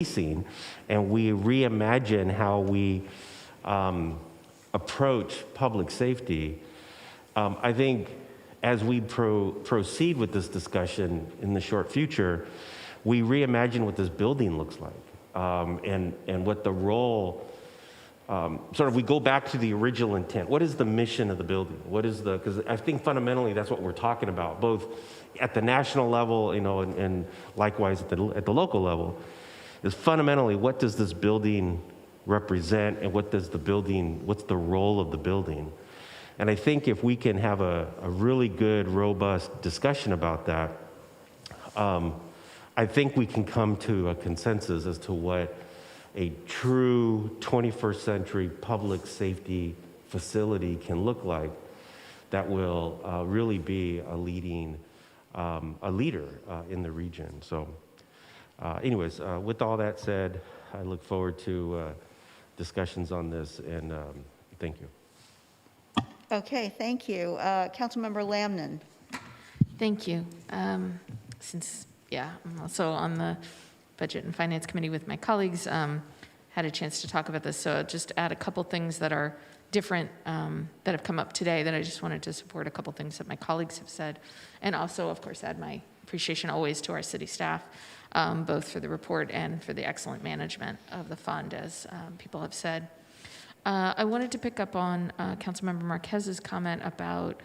policing, and we reimagine how we approach public safety, I think as we proceed with this discussion in the short future, we reimagine what this building looks like, and what the role, sort of we go back to the original intent. What is the mission of the building? Because I think fundamentally that's what we're talking about, both at the national level, and likewise at the local level, is fundamentally what does this building represent, and what's the role of the building? And I think if we can have a really good, robust discussion about that, I think we can come to a consensus as to what a true 21st century public safety facility can look like that will really be a leader in the region. So anyways, with all that said, I look forward to discussions on this, and thank you. Okay, thank you. Councilmember Lamnon. Thank you. I'm also on the Budget and Finance Committee with my colleagues, had a chance to talk about this. So I'll just add a couple things that are different that have come up today that I just wanted to support a couple things that my colleagues have said. And also, of course, add my appreciation always to our city staff, both for the report and for the excellent management of the fund, as people have said. I wanted to pick up on Councilmember Marquez's comment about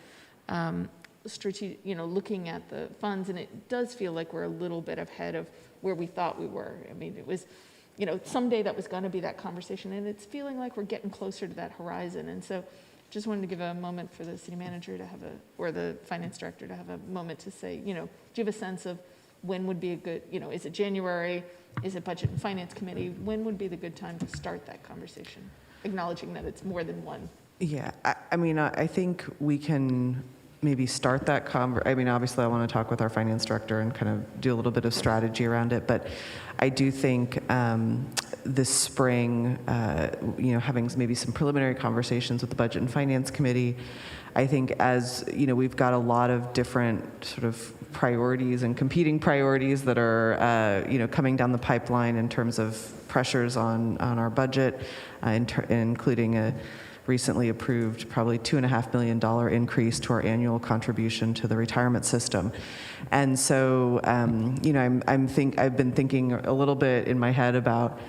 looking at the funds, and it does feel like we're a little bit ahead of where we thought we were. I mean, it was, someday that was going to be that conversation, and it's feeling like we're getting closer to that horizon. And so just wanted to give a moment for the city manager to have or the finance director to have a moment to say, do you have a sense of when would be a good, is it January? Is it Budget and Finance Committee? When would be the good time to start that conversation? Acknowledging that it's more than one. Yeah, I think we can maybe start that obviously I want to talk with our finance director and kind of do a little bit of strategy around it, but I do think this spring, having maybe some preliminary conversations with the Budget and Finance Committee, I think as, we've got a lot of different sort of priorities and competing priorities that are, coming down the pipeline in terms of pressures on our budget, including a recently approved probably $2.5 million increase to our annual contribution to the retirement system. And so, I've been thinking a little bit in my head about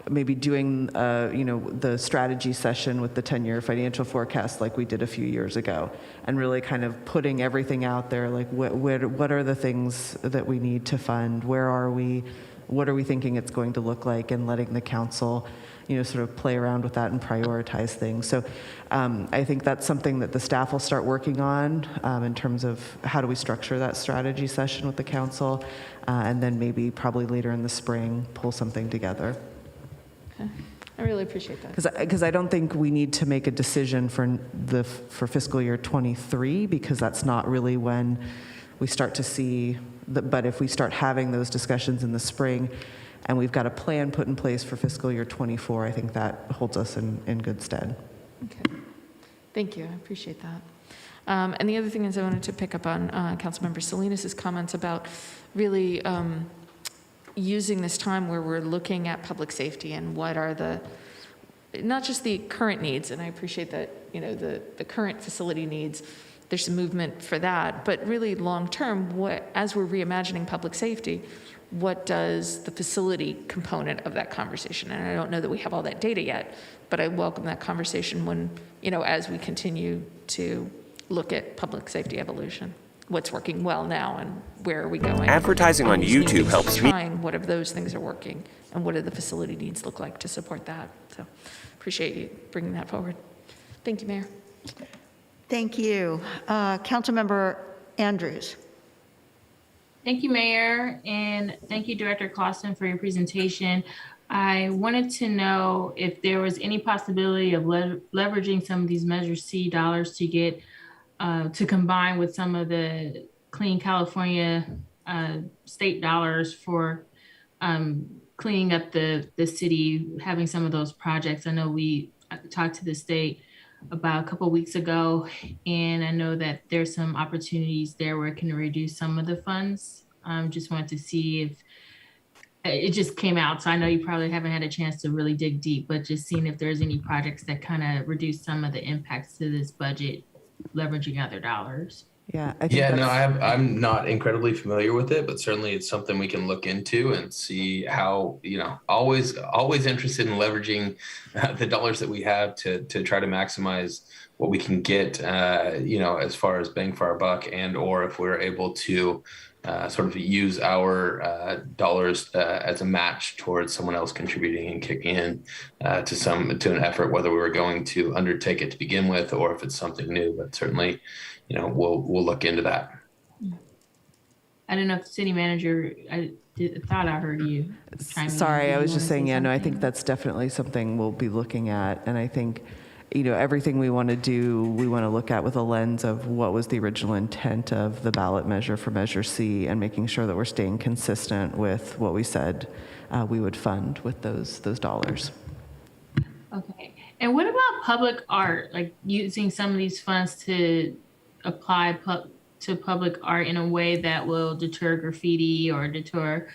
maybe doing, the strategy session with the 10-year financial forecast like we did a few years ago, and really kind of putting everything out there, like what are the things that we need to fund, where are we, what are we thinking it's going to look like, and letting the council sort of play around with that and prioritize things. So I think that's something that the staff will start working on in terms of how do we structure that strategy session with the council, and then maybe probably later in the spring pull something together. Okay. I really appreciate that. Because I don't think we need to make a decision for fiscal year 23, because that's not really when we start to see, but if we start having those discussions in the spring, and we've got a plan put in place for fiscal year 24, I think that holds us in good stead. Okay. Thank you. I appreciate that. And the other thing is I wanted to pick up on Councilmember Salinas' comments about really using this time where we're looking at public safety and what are not just the current needs, and I appreciate that, the current facility needs, there's some movement for that, but really long term, as we're reimagining public safety, what does the facility component of that conversation? And I don't know that we have all that data yet, but I welcome that conversation when, as we continue to look at public safety evolution, what's working well now and where are we going? Advertising on YouTube helps me. What of those things are working and what do the facility needs look like to support that? So appreciate you bringing that forward. Thank you, Mayor. Thank you. Councilmember Andrews. Thank you, Mayor, and thank you, Director Clausen, for your presentation. I wanted to know if there was any possibility of leveraging some of these Measure C dollars to get to combine with some of the Clean California state dollars for cleaning up the city, having some of those projects. I know we talked to the state about a couple of weeks ago, and I know that there's some opportunities there where it can reduce some of the funds. Just wanted to see if it just came out, so I know you probably haven't had a chance to really dig deep, but just seeing if there's any projects that kind of reduce some of the impacts to this budget, leveraging other dollars. Yeah, I think Yeah, no, that's, I'm not incredibly familiar with it, but certainly it's something we can look into and see how, always interested in leveraging the dollars that we have to try to maximize what we can get, as far as bang for our buck, and or if we're able to sort of use our dollars as a match towards someone else contributing and kicking in to an effort, whether we were going to undertake it to begin with or if it's something new. But certainly, we'll look into that. I don't know if the city manager, I thought I heard you chime in. sorry, Did I you was wanna just say saying, yeah, no, I think something? that's definitely something we'll be looking at. And I think, everything we want to do, we want to look at with a lens of what was the original intent of the ballot measure for Measure C, and making sure that we're staying consistent with what we said we would fund with those dollars. Okay. And what about public art, like using some of these funds to apply to public art in a way that will deter graffiti or deter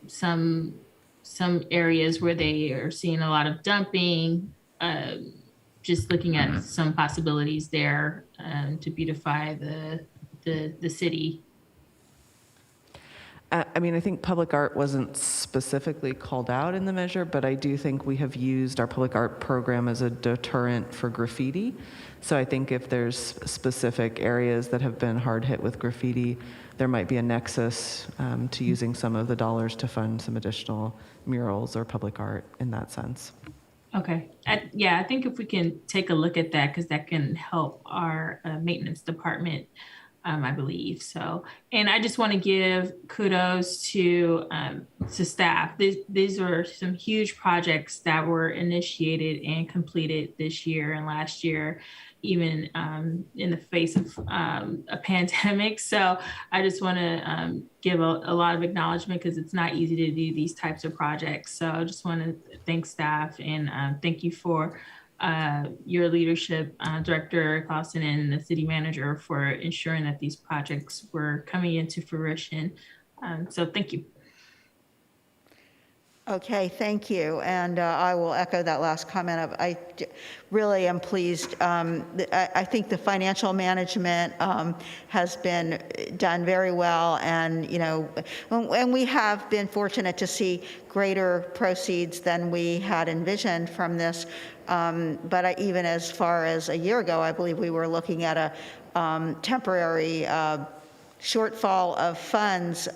some areas where they are seeing a lot of dumping? Just looking at some possibilities there to beautify the city. I mean, I think public art wasn't specifically called out in the measure, but I do think we have used our public art program as a deterrent for graffiti. So I think if there's specific areas that have been hard hit with graffiti, there might be a nexus to using some of the dollars to fund some additional murals or public art in that sense. Okay. I think if we can take a look at that, because that can help our maintenance department, I believe. So, and I just want to give kudos to staff. These are some huge projects that were initiated and completed this year and last year, even in the face of a pandemic. So I just want to give a lot of acknowledgement, because it's not easy to do these types of projects. So I just want to thank staff, and thank you for your leadership, Director Clausen and the city manager, for ensuring that these projects were coming into fruition. So thank you. Okay, thank you. And I will echo that last comment. I really am pleased. I think the financial management has been done very well. And, and we have been fortunate to see greater proceeds than we had envisioned from this. But even as far as a year ago, I believe we were looking at a temporary shortfall of funds,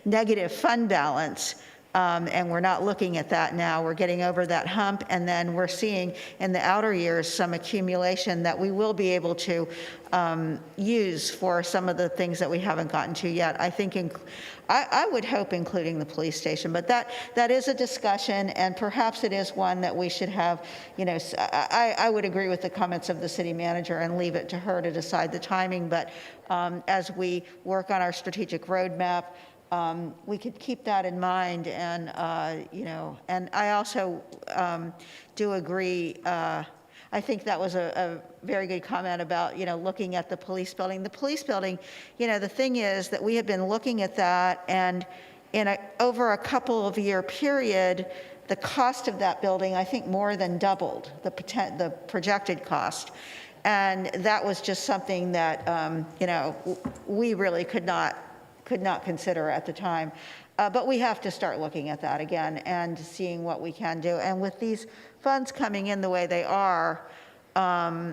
negative fund balance. And we're not looking at that now. We're getting over that hump, and then we're seeing in the outer years some accumulation that we will be able to use for some of the things that we haven't gotten to yet. I think, I would hope including the police station, but that is a discussion, and perhaps it is one that we should have, I would agree with the comments of the city manager and leave it to her to decide the timing, but as we work on our strategic roadmap, we could keep that in mind, and and I also do agree. I think that was a very good comment about looking at the police building. The police building, the thing is that we have been looking at that, and over a couple of year period, the cost of that building, I think, more than doubled the projected cost. And that was just something that we really could not consider at the time. But we have to start looking at that again and seeing what we can do. And with these funds coming in the way they are, I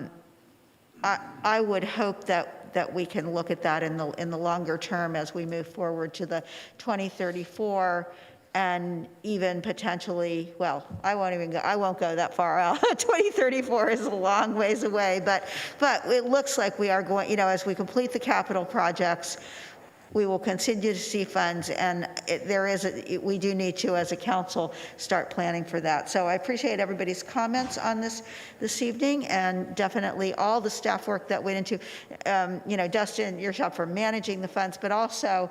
would hope that we can look at that in the longer term as we move forward to the 2034, and even potentially, well, I won't go that far out. 2034 is a long ways away, but it looks like we are going, as we complete the capital projects, we will continue to see funds, and we do need to, as a council, start planning for that. So I appreciate everybody's comments on this evening, and definitely all the staff work that went into, Dustin, your job for managing the funds, but also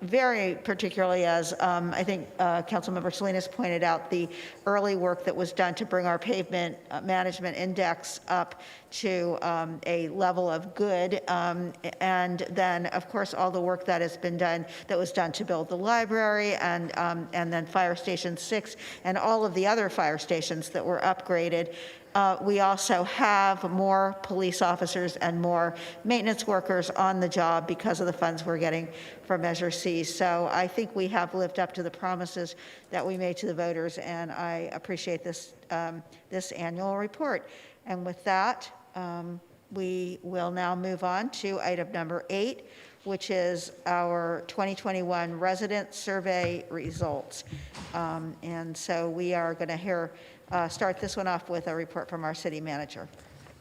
very particularly, as I think Councilmember Salinas pointed out, the early work that was done to bring our pavement management index up to a level of good. And then, of course, all the work that has been done, that was done to build the library, and then Fire Station 6 and all of the other fire stations that were upgraded. We also have more police officers and more maintenance workers on the job because of the funds we're getting from Measure C. So I think we have lived up to the promises that we made to the voters, and I appreciate this, this annual report. And with that, we will now move on to item number 8, which is our 2021 resident survey results. And so we are going to start this one off with a report from our city manager.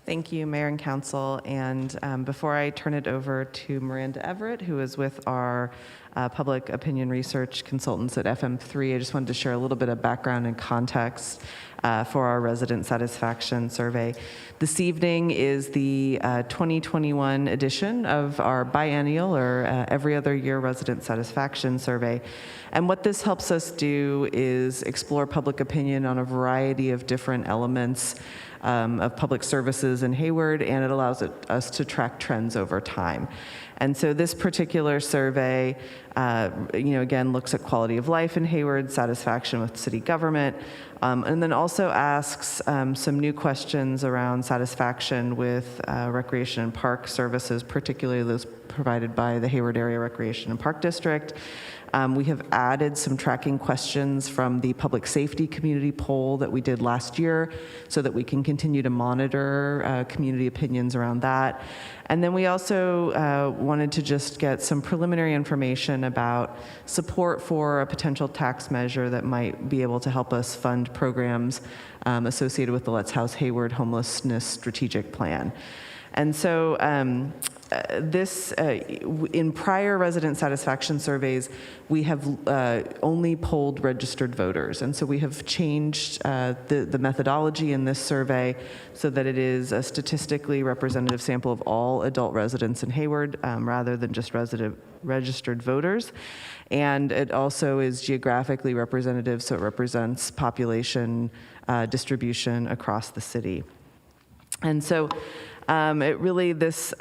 Thank you, Mayor and Council. And before I turn it over to Miranda Everett, who is with our public opinion research consultants at FM3, I just wanted to share a little bit of background and context for our resident satisfaction survey. This evening is the 2021 edition of our biennial or every other year resident satisfaction survey. And what this helps us do is explore public opinion on a variety of different elements of public services in Hayward, and it allows us to track trends over time. And so this particular survey, again, looks at quality of life in Hayward, satisfaction with city government, and then also asks some new questions around satisfaction with recreation and park services, particularly those provided by the Hayward Area Recreation and Park District. We have added some tracking questions from the public safety community poll that we did last year so that we can continue to monitor community opinions around that. And then we also wanted to just get some preliminary information about support for a potential tax measure that might be able to help us fund programs associated with the Let's House Hayward homelessness strategic plan. And so in prior resident satisfaction surveys, we have only polled registered voters. And so we have changed the methodology in this survey so that it is a statistically representative sample of all adult residents in Hayward rather than just registered voters. And it also is geographically representative, so it represents population distribution across the city. And so this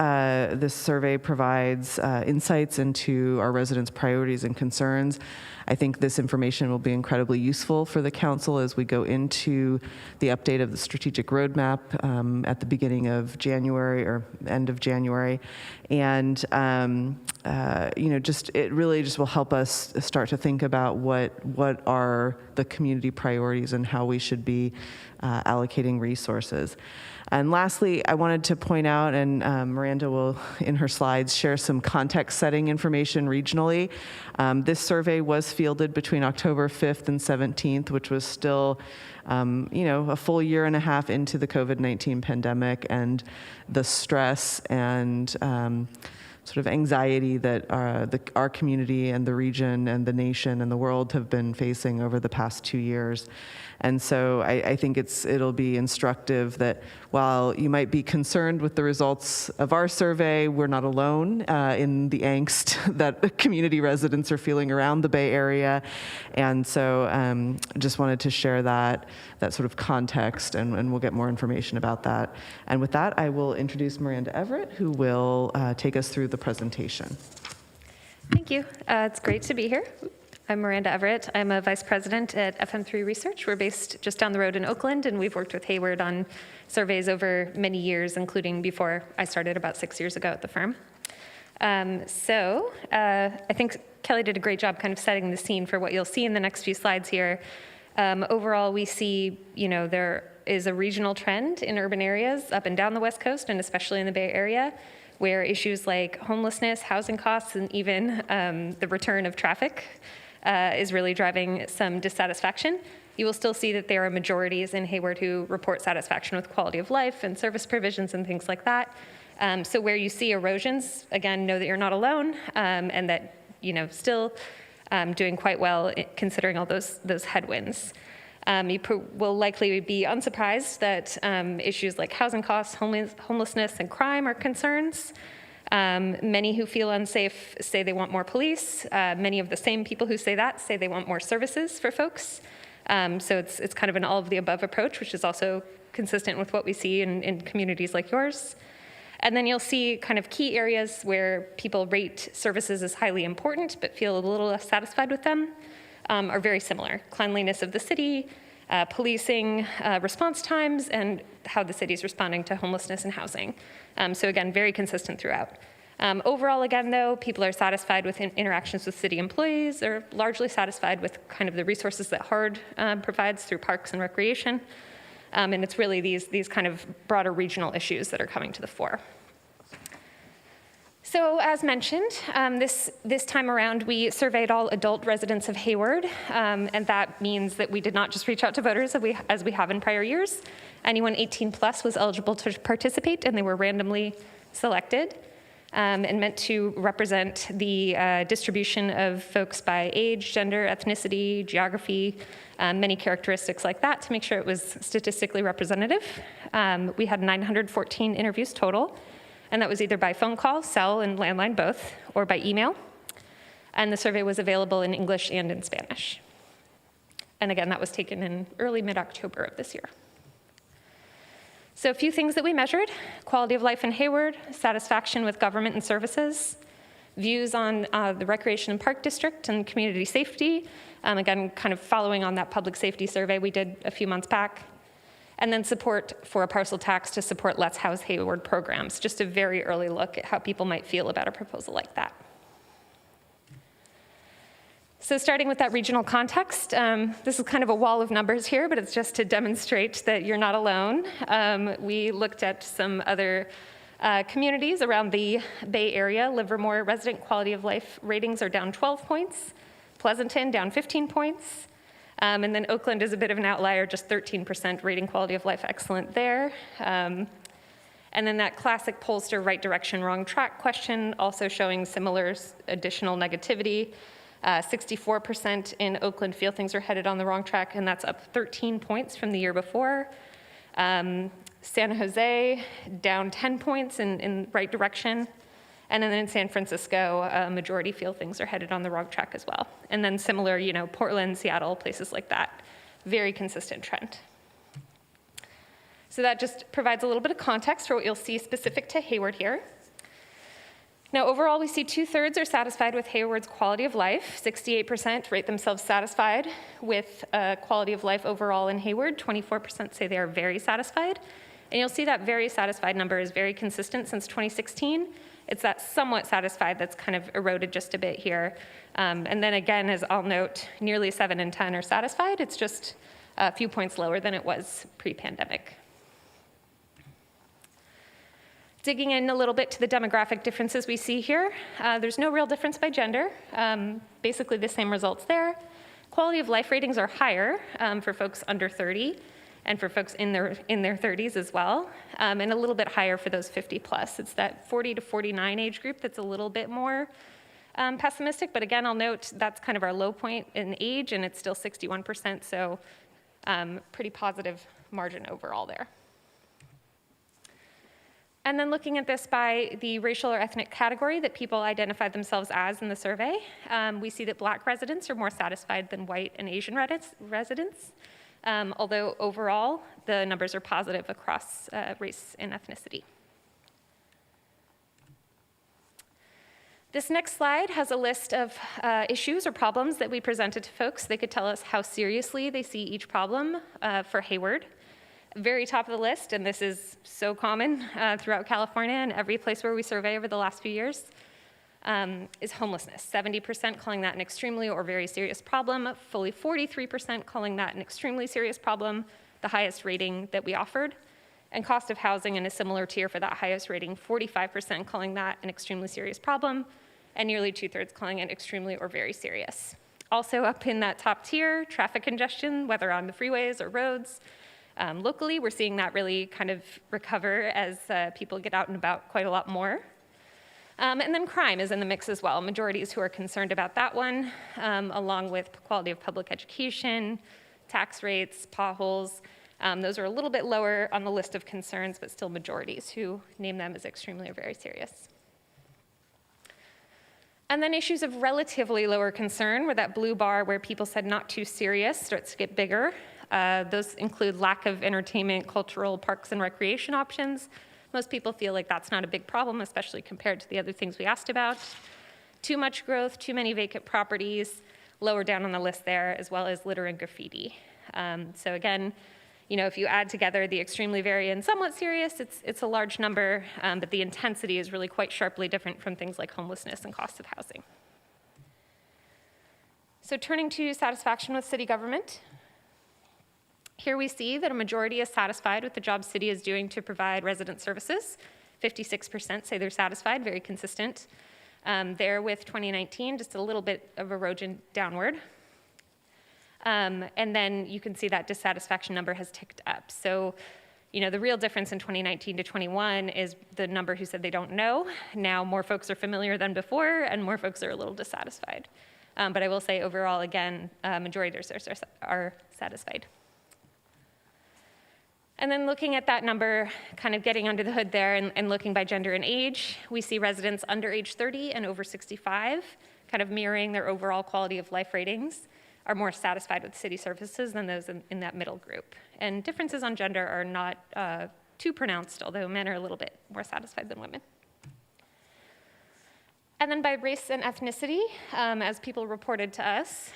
survey provides insights into our residents' priorities and concerns. I think this information will be incredibly useful for the council as we go into the update of the strategic roadmap at the beginning of January or end of January. And, it really just will help us start to think about what are the community priorities and how we should be allocating resources. And lastly, I wanted to point out, and Miranda will, in her slides, share some context-setting information regionally. This survey was fielded between October 5th and 17th, which was still, a full year and a half into the COVID-19 pandemic, and the stress and sort of anxiety that our community and the region and the nation and the world have been facing over the past 2 years. And so I think it'll be instructive that while you might be concerned with the results of our survey, we're not alone in the angst that community residents are feeling around the Bay Area. And so just wanted to share that sort of context, and we'll get more information about that. And with that, I will introduce Miranda Everett, who will take us through the presentation. Thank you. It's great to be here. I'm Miranda Everett. I'm a vice president at FM3 Research. We're based just down the road in Oakland, and we've worked with Hayward on surveys over many years, including before I started about 6 years ago at the firm. I think Kelly did a great job kind of setting the scene for what you'll see in the next few slides here. Overall, we see, there is a regional trend in urban areas up and down the West Coast, and especially in the Bay Area, where issues like homelessness, housing costs, and even the return of traffic is really driving some dissatisfaction. You will still see that there are majorities in Hayward who report satisfaction with quality of life and service provisions and things like that. So where you see erosions, again, know that you're not alone, and that still doing quite well considering all those headwinds. You will likely be unsurprised that issues like housing costs, homelessness, and crime are concerns. Many who feel unsafe say they want more police. Many of the same people who say that say they want more services for folks. So it's kind of an all of the above approach, which is also consistent with what we see in communities like yours. And then you'll see kind of key areas where people rate services as highly important but feel a little less satisfied with them are very similar. Cleanliness of the city, policing response times, and how the city is responding to homelessness and housing. So again, very consistent throughout. Overall, again, though, people are satisfied with interactions with city employees. They're largely satisfied with kind of the resources that HARD provides through parks and recreation. And it's really these kind of broader regional issues that are coming to the fore. So as mentioned, this time around, we surveyed all adult residents of Hayward, and that means that we did not just reach out to voters as we have in prior years. Anyone 18 plus was eligible to participate, and they were randomly selected and meant to represent the distribution of folks by age, gender, ethnicity, geography, many characteristics like that to make sure it was statistically representative. We had 914 interviews total, and that was either by phone call, cell, and landline both, or by email. And the survey was available in English and in Spanish. And again, that was taken in early mid-October of this year. So a few things that we measured: quality of life in Hayward, satisfaction with government and services, views on the Recreation and Park District and community safety, again, kind of following on that public safety survey we did a few months back, and then support for a parcel tax to support Let's House Hayward programs, just a very early look at how people might feel about a proposal like that. So starting with that regional context, this is kind of a wall of numbers here, but it's just to demonstrate that you're not alone. We looked at some other communities around the Bay Area. Livermore resident quality of life ratings are down 12 points, Pleasanton down 15 points, and then Oakland is a bit of an outlier, just 13% rating quality of life excellent there. And then that classic pollster right direction, wrong track question, also showing similar additional negativity. 64% in Oakland feel things are headed on the wrong track, and that's up 13 points from the year before. San Jose down 10 points in right direction. And then in San Francisco, a majority feel things are headed on the wrong track as well. And then similar, Portland, Seattle, places like that, very consistent trend. So that just provides a little bit of context for what you'll see specific to Hayward here. Now, overall, we see 2/3 are satisfied with Hayward's quality of life. 68% rate themselves satisfied with quality of life overall in Hayward. 24% say they are very satisfied. And you'll see that very satisfied number is very consistent since 2016. It's that somewhat satisfied that's kind of eroded just a bit here. And then again, as I'll note, nearly 7 in 10 are satisfied. It's just a few points lower than it was pre-pandemic. Digging in a little bit to the demographic differences we see here, there's no real difference by gender. Basically the same results there. Quality of life ratings are higher for folks under 30 and for folks in their 30s as well, and a little bit higher for those 50 plus. It's that 40 to 49 age group that's a little bit more pessimistic, but again, I'll note that's kind of our low point in age, and it's still 61%, so pretty positive margin overall there. And then looking at this by the racial or ethnic category that people identified themselves as in the survey, we see that Black residents are more satisfied than white and Asian residents, although overall the numbers are positive across race and ethnicity. This next slide has a list of issues or problems that we presented to folks. They could tell us how seriously they see each problem for Hayward. Very top of the list, and this is so common throughout California and every place where we survey over the last few years, is homelessness. 70% calling that an extremely or very serious problem, fully 43% calling that an extremely serious problem, the highest rating that we offered. And cost of housing in a similar tier for that highest rating, 45% calling that an extremely serious problem, and nearly 2/3 calling it extremely or very serious. Also up in that top tier, traffic congestion, whether on the freeways or roads. Locally, we're seeing that really kind of recover as people get out and about quite a lot more. And then crime is in the mix as well. Majorities who are concerned about that one, along with quality of public education, tax rates, potholes. Those are a little bit lower on the list of concerns, but still majorities who name them as extremely or very serious. And then issues of relatively lower concern, where that blue bar where people said not too serious starts to get bigger. Those include lack of entertainment, cultural, parks, and recreation options. Most people feel like that's not a big problem, especially compared to the other things we asked about. Too much growth, too many vacant properties, lower down on the list there, as well as litter and graffiti. So again, if you add together the extremely very and somewhat serious, it's a large number, but the intensity is really quite sharply different from things like homelessness and cost of housing. So turning to satisfaction with city government, here we see that a majority is satisfied with the job city is doing to provide resident services. 56% say they're satisfied, very consistent. There with 2019, just a little bit of erosion downward. And then you can see that dissatisfaction number has ticked up. So, the real difference in 2019 to 21 is the number who said they don't know. Now more folks are familiar than before, and more folks are a little dissatisfied. But I will say overall, again, majority are satisfied. And then looking at that number, kind of getting under the hood there and looking by gender and age, we see residents under age 30 and over 65, kind of mirroring their overall quality of life ratings, are more satisfied with city services than those in that middle group. And differences on gender are not too pronounced, although men are a little bit more satisfied than women. And then by race and ethnicity, as people reported to us,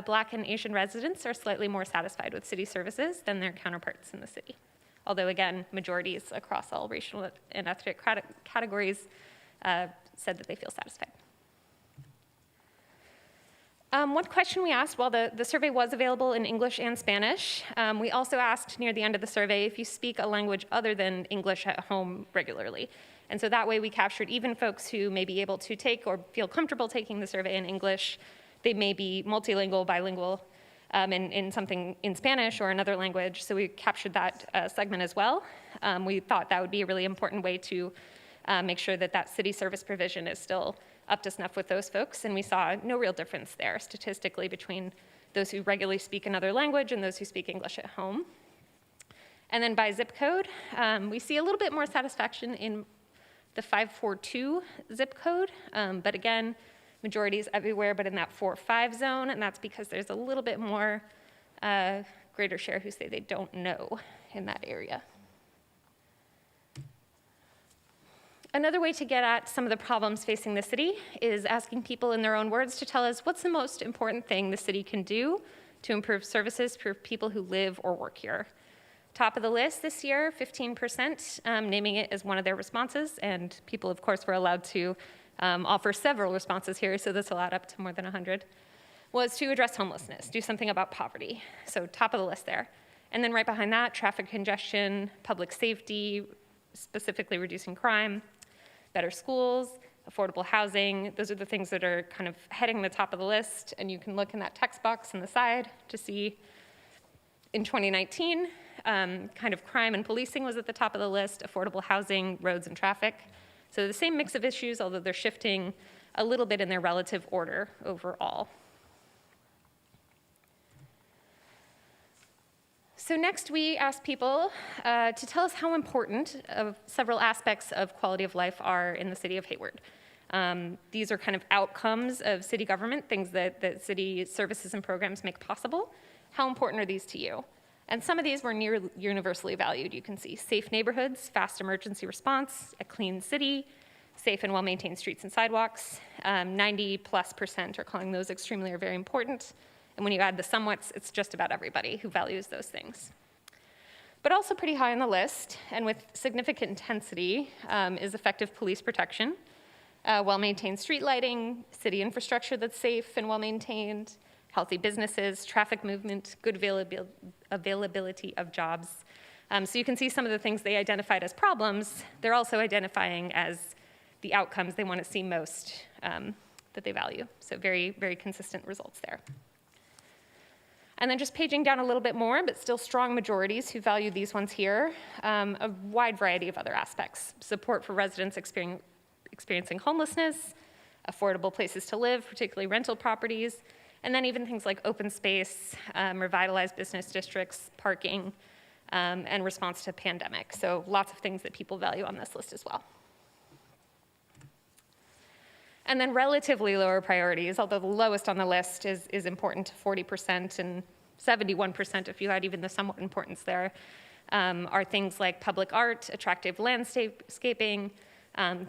Black and Asian residents are slightly more satisfied with city services than their counterparts in the city. Although again, majorities across all racial and ethnic categories said that they feel satisfied. One question we asked while the survey was available in English and Spanish, we also asked near the end of the survey if you speak a language other than English at home regularly. And so that way we captured even folks who may be able to take or feel comfortable taking the survey in English. They may be multilingual, bilingual, in something in Spanish or another language. So we captured that segment as well. We thought that would be a really important way to make sure that that city service provision is still up to snuff with those folks. And we saw no real difference there statistically between those who regularly speak another language and those who speak English at home. And then by zip code, we see a little bit more satisfaction in the 542 zip code, but again, majority is everywhere but in that 4-5 zone, and that's because there's a little bit more greater share who say they don't know in that area. Another way to get at some of the problems facing the city is asking people in their own words to tell us what's the most important thing the city can do to improve services for people who live or work here. Top of the list this year, 15%, naming it as one of their responses, and people, of course, were allowed to offer several responses here, so this will add up to more than 100, was to address homelessness, do something about poverty. So top of the list there. And then right behind that, traffic congestion, public safety, specifically reducing crime, better schools, affordable housing. Those are the things that are kind of heading the top of the list, and you can look in that text box on the side to see in 2019, kind of crime and policing was at the top of the list, affordable housing, roads, and traffic. So the same mix of issues, although they're shifting a little bit in their relative order overall. So next we asked people to tell us how important several aspects of quality of life are in the city of Hayward. These are kind of outcomes of city government, things that city services and programs make possible. How important are these to you? And some of these were near universally valued. You can see safe neighborhoods, fast emergency response, a clean city, safe and well-maintained streets and sidewalks. 90+% are calling those extremely or very important. And when you add the somewhats, it's just about everybody who values those things. But also pretty high on the list, and with significant intensity, is effective police protection, well-maintained street lighting, city infrastructure that's safe and well-maintained, healthy businesses, traffic movement, good availability of jobs. So you can see some of the things they identified as problems, they're also identifying as the outcomes they want to see most that they value. So very, very consistent results there. And then just paging down a little bit more, but still strong majorities who value these ones here, a wide variety of other aspects. Support for residents experiencing homelessness, affordable places to live, particularly rental properties, and then even things like open space, revitalized business districts, parking, and response to pandemic. So lots of things that people value on this list as well. And then relatively lower priorities, although the lowest on the list is important to 40% and 71%, if you had even the somewhat importance there, are things like public art, attractive landscaping,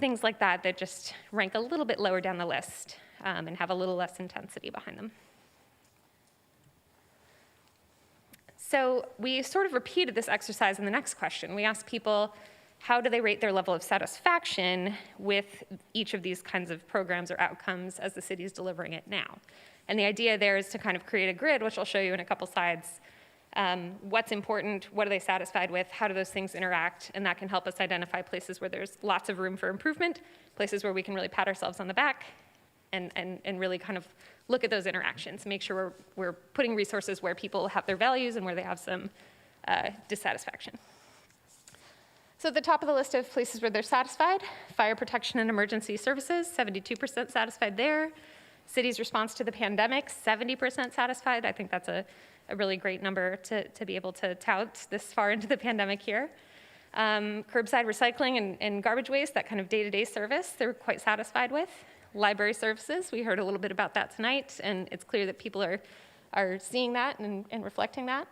things like that that just rank a little bit lower down the list and have a little less intensity behind them. So we sort of repeated this exercise in the next question. We asked people, how do they rate their level of satisfaction with each of these kinds of programs or outcomes as the city is delivering it now? And the idea there is to kind of create a grid, which I'll show you in a couple slides. What's important, what are they satisfied with, how do those things interact, and that can help us identify places where there's lots of room for improvement, places where we can really pat ourselves on the back, and really kind of look at those interactions, make sure we're putting resources where people have their values and where they have some dissatisfaction. So at the top of the list of places where they're satisfied, fire protection and emergency services, 72% satisfied there. City's response to the pandemic, 70% satisfied. I think that's a really great number to be able to tout this far into the pandemic here. Curbside recycling and garbage waste, that kind of day-to-day service, they're quite satisfied with. Library services, we heard a little bit about that tonight, and it's clear that people are seeing that and reflecting that.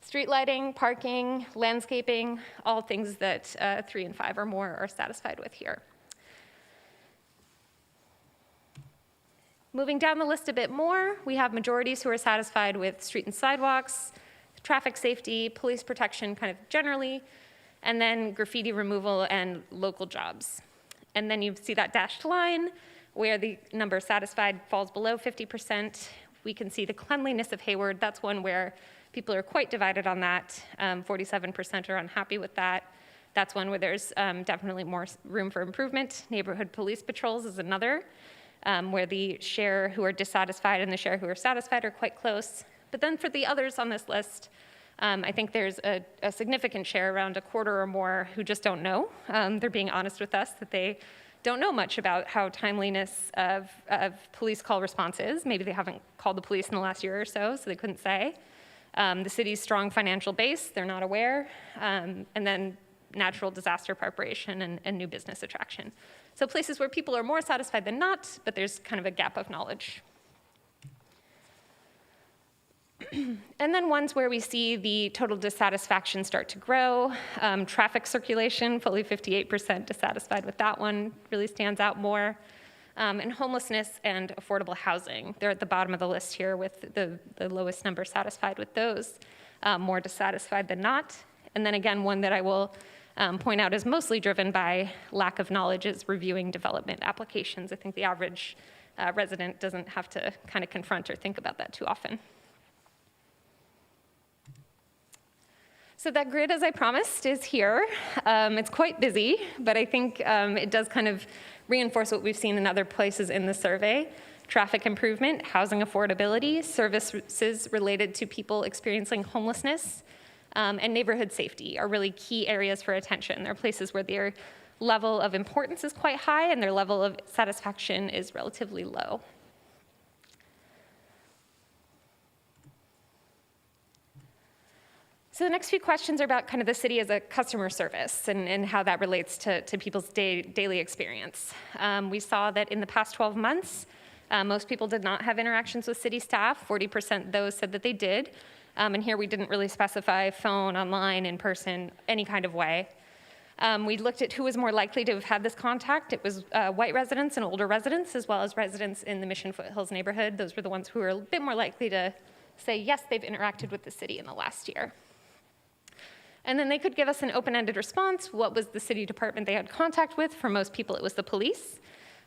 Street lighting, parking, landscaping, all things that 3 and 5 or more are satisfied with here. Moving down the list a bit more, we have majorities who are satisfied with street and sidewalks, traffic safety, police protection kind of generally, and then graffiti removal and local jobs. And then you see that dashed line where the number satisfied falls below 50%. We can see the cleanliness of Hayward. That's one where people are quite divided on that. 47% are unhappy with that. That's one where there's definitely more room for improvement. Neighborhood police patrols is another, where the share who are dissatisfied and the share who are satisfied are quite close. But then for the others on this list, I think there's a significant share, around a quarter or more, who just don't know. They're being honest with us that they don't know much about how timeliness of police call response is. Maybe they haven't called the police in the last year or so they couldn't say. The city's strong financial base, they're not aware. And then natural disaster preparation and new business attraction. So places where people are more satisfied than not, but there's kind of a gap of knowledge. And then ones where we see the total dissatisfaction start to grow. Traffic circulation, fully 58% dissatisfied with that one, really stands out more. And homelessness and affordable housing. They're at the bottom of the list here with the lowest number satisfied with those, more dissatisfied than not. And then again, one that I will point out is mostly driven by lack of knowledge is reviewing development applications. I think the average resident doesn't have to kind of confront or think about that too often. So that grid, as I promised, is here. It's quite busy, but I think it does kind of reinforce what we've seen in other places in the survey. Traffic improvement, housing affordability, services related to people experiencing homelessness, and neighborhood safety are really key areas for attention. They're places where their level of importance is quite high and their level of satisfaction is relatively low. So the next few questions are about kind of the city as a customer service and how that relates to people's daily experience. We saw that in the past 12 months, most people did not have interactions with city staff. 40% those said that they did. And here we didn't really specify phone, online, in person, any kind of way. We looked at who was more likely to have had this contact. It was white residents and older residents, as well as residents in the Mission Foothills neighborhood. Those were the ones who were a bit more likely to say, yes, they've interacted with the city in the last year. And then they could give us an open-ended response. What was the city department they had contact with? For most people, it was the police.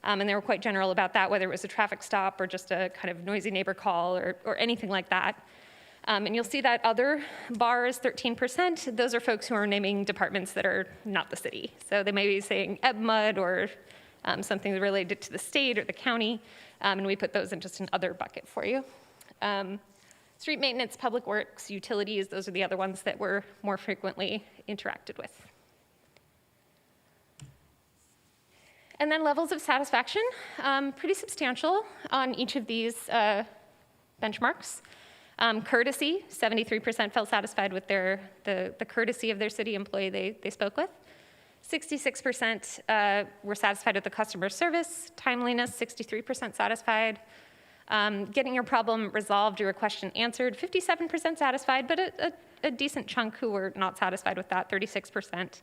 And they were quite general about that, whether it was a traffic stop or just a kind of noisy neighbor call or anything like that. And you'll see that other bar is 13%. Those are folks who are naming departments that are not the city. So they may be saying EBMUD or something related to the state or the county. And we put those in just an other bucket for you. Street maintenance, public works, utilities, those are the other ones that were more frequently interacted with. And then levels of satisfaction, pretty substantial on each of these benchmarks. Courtesy, 73% felt satisfied with the courtesy of their city employee they spoke with. 66% were satisfied with the customer service. Timeliness, 63% satisfied. Getting your problem resolved, your question answered, 57% satisfied, but a decent chunk who were not satisfied with that, 36%.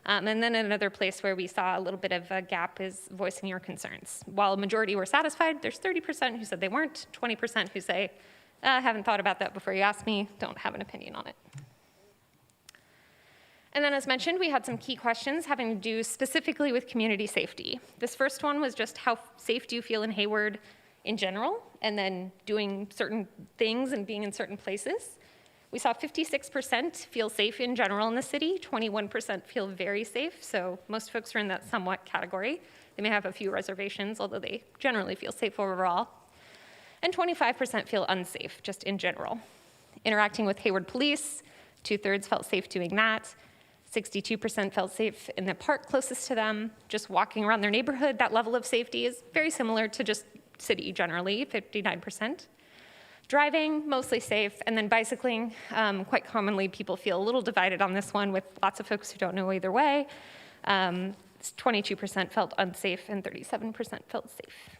And then another place where we saw a little bit of a gap is voicing your concerns. While a majority were satisfied, there's 30% who said they weren't, 20% who say, I haven't thought about that before you asked me, don't have an opinion on it. And then as mentioned, we had some key questions having to do specifically with community safety. This first one was just how safe do you feel in Hayward in general, and then doing certain things and being in certain places. We saw 56% feel safe in general in the city, 21% feel very safe, so most folks are in that somewhat category. They may have a few reservations, although they generally feel safe overall. And 25% feel unsafe, just in general. Interacting with Hayward police, 2/3 felt safe doing that. 62% felt safe in the park closest to them. Just walking around their neighborhood, that level of safety is very similar to just city generally, 59%. Driving, mostly safe, and then bicycling, quite commonly people feel a little divided on this one with lots of folks who don't know either way. 22% felt unsafe and 37% felt safe.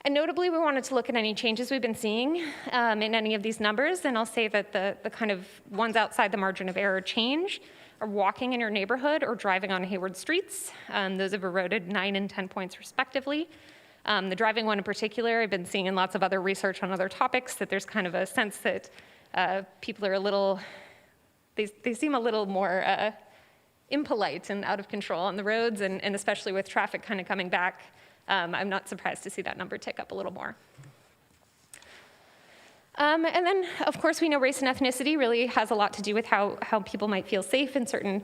And notably, we wanted to look at any changes we've been seeing in any of these numbers, and I'll say that the kind of ones outside the margin of error change are walking in your neighborhood or driving on Hayward streets. Those have eroded 9 and 10 points respectively. The driving one in particular, I've been seeing in lots of other research on other topics that there's kind of a sense that people are a little, they seem a little more impolite and out of control on the roads, and especially with traffic kind of coming back. I'm not surprised to see that number tick up a little more. And then, of course, we know race and ethnicity really has a lot to do with how people might feel safe in certain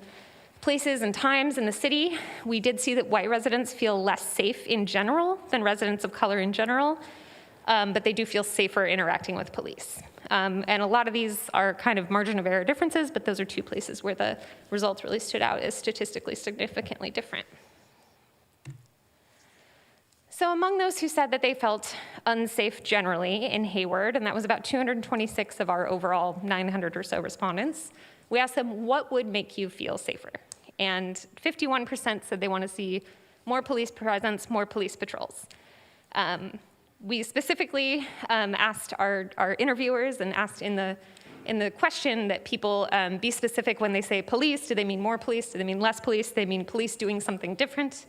places and times in the city. We did see that white residents feel less safe in general than residents of color in general, but they do feel safer interacting with police. And a lot of these are kind of margin of error differences, but those are two places where the results really stood out as statistically significantly different. So among those who said that they felt unsafe generally in Hayward, and that was about 226 of our overall 900 or so respondents, we asked them, what would make you feel safer? And 51% said they want to see more police presence, more police patrols. We specifically asked our interviewers and asked in the question that people be specific when they say police. Do they mean more police? Do they mean less police? Do they mean police doing something different?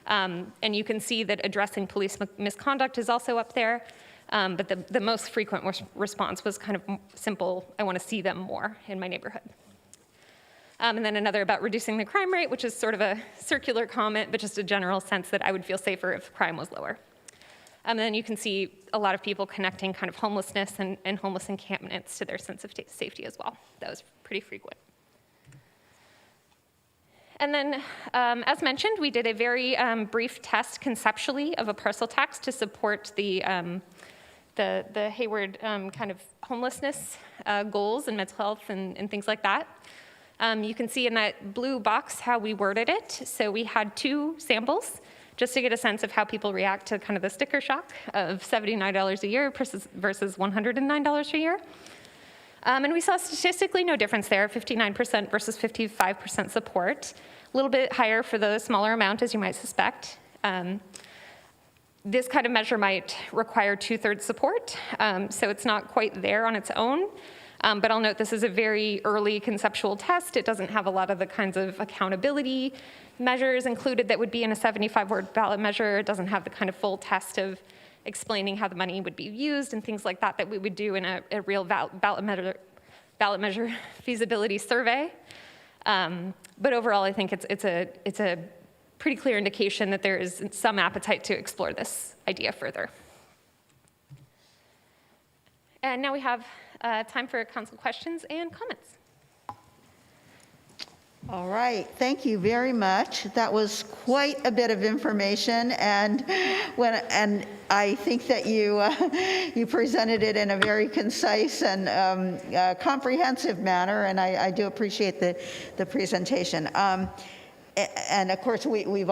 And you can see that addressing police misconduct is also up there. But the most frequent response was kind of simple, I want to see them more in my neighborhood. And then another about reducing the crime rate, which is sort of a circular comment, but just a general sense that I would feel safer if crime was lower. And then you can see a lot of people connecting kind of homelessness and homeless encampments to their sense of safety as well. That was pretty frequent. And then, as mentioned, we did a very brief test conceptually of a parcel tax to support the Hayward kind of homelessness goals and mental health and things like that. You can see in that blue box how we worded it. So we had 2 samples just to get a sense of how people react to kind of the sticker shock of $79 a year versus $109 a year. And we saw statistically no difference there, 59% versus 55% support. A little bit higher for the smaller amount, as you might suspect. This kind of measure might require 2/3 support, so it's not quite there on its own. But I'll note this is a very early conceptual test. It doesn't have a lot of the kinds of accountability measures included that would be in a 75-word ballot measure. It doesn't have the kind of full test of explaining how the money would be used and things like that that we would do in a real ballot measure feasibility survey. But overall, I think it's a pretty clear indication that there is some appetite to explore this idea further. And now we have time for council questions and comments. All right, thank you very much. That was quite a bit of information, and I think that you presented it in a very concise and comprehensive manner, and I do appreciate the presentation. And of course, we had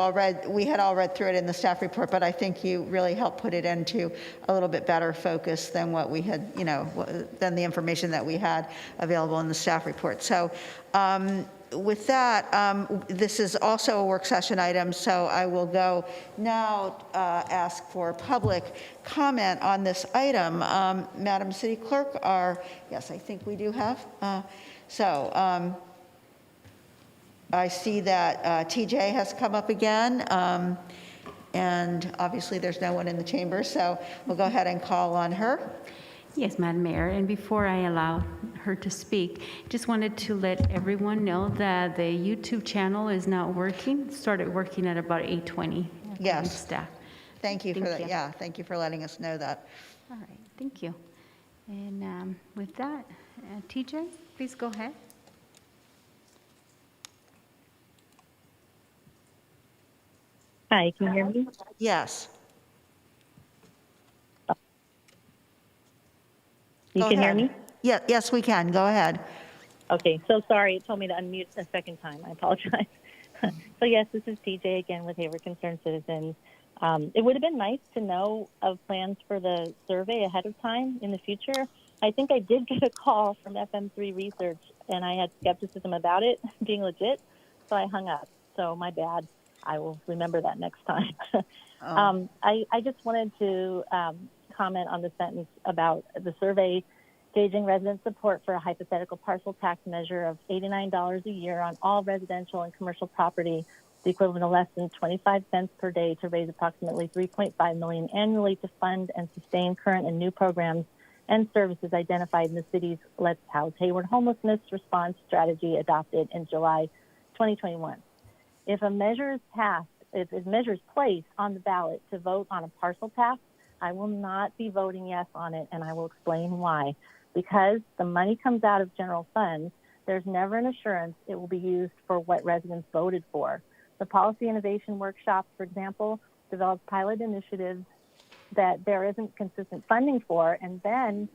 all read through it in the staff report, but I think you really helped put it into a little bit better focus than what we had, than the information that we had available in the staff report. So with that, this is also a work session item, so I will go now ask for public comment on this item. Madam City Clerk, yes, I think we do have. I see that TJ has come up again, and obviously there's no one in the chamber, so we'll go ahead and call on her. Yes, Madam Mayor, and before I allow her to speak, just wanted to let everyone know that the YouTube channel is now working, started working at about 8:20. Yes. Staff. Thank you for Thank that. you. Yeah, thank you for letting us know that. All right, thank you. And with that, TJ, please go ahead. Hi, can you hear me? Yes. You Go can hear ahead. me? Yeah, yes, we can. Go ahead. Okay, so sorry, it told me to unmute a second time. I apologize. So yes, this is TJ again with Hayward Concerned Citizens. It would have been nice to know of plans for the survey ahead of time in the future. I think I did get a call from FM3 Research, and I had skepticism about it being legit, so I hung up. So my bad. I will remember that next time. I just wanted to comment on the sentence about the survey gauging resident support for a hypothetical parcel tax measure of $89 a year on all residential and commercial property, the equivalent of less than 25 cents per day, to raise approximately $3.5 million annually to fund and sustain current and new programs and services identified in the city's Let's House Hayward homelessness response strategy adopted in July 2021. If a measure is passed, if a measure is placed on the ballot to vote on a parcel tax, I will not be voting yes on it, and I will explain why. Because the money comes out of general funds, there's never an assurance it will be used for what residents voted for. The Policy Innovation Workshop, for example, developed pilot initiatives that there isn't consistent funding for, and then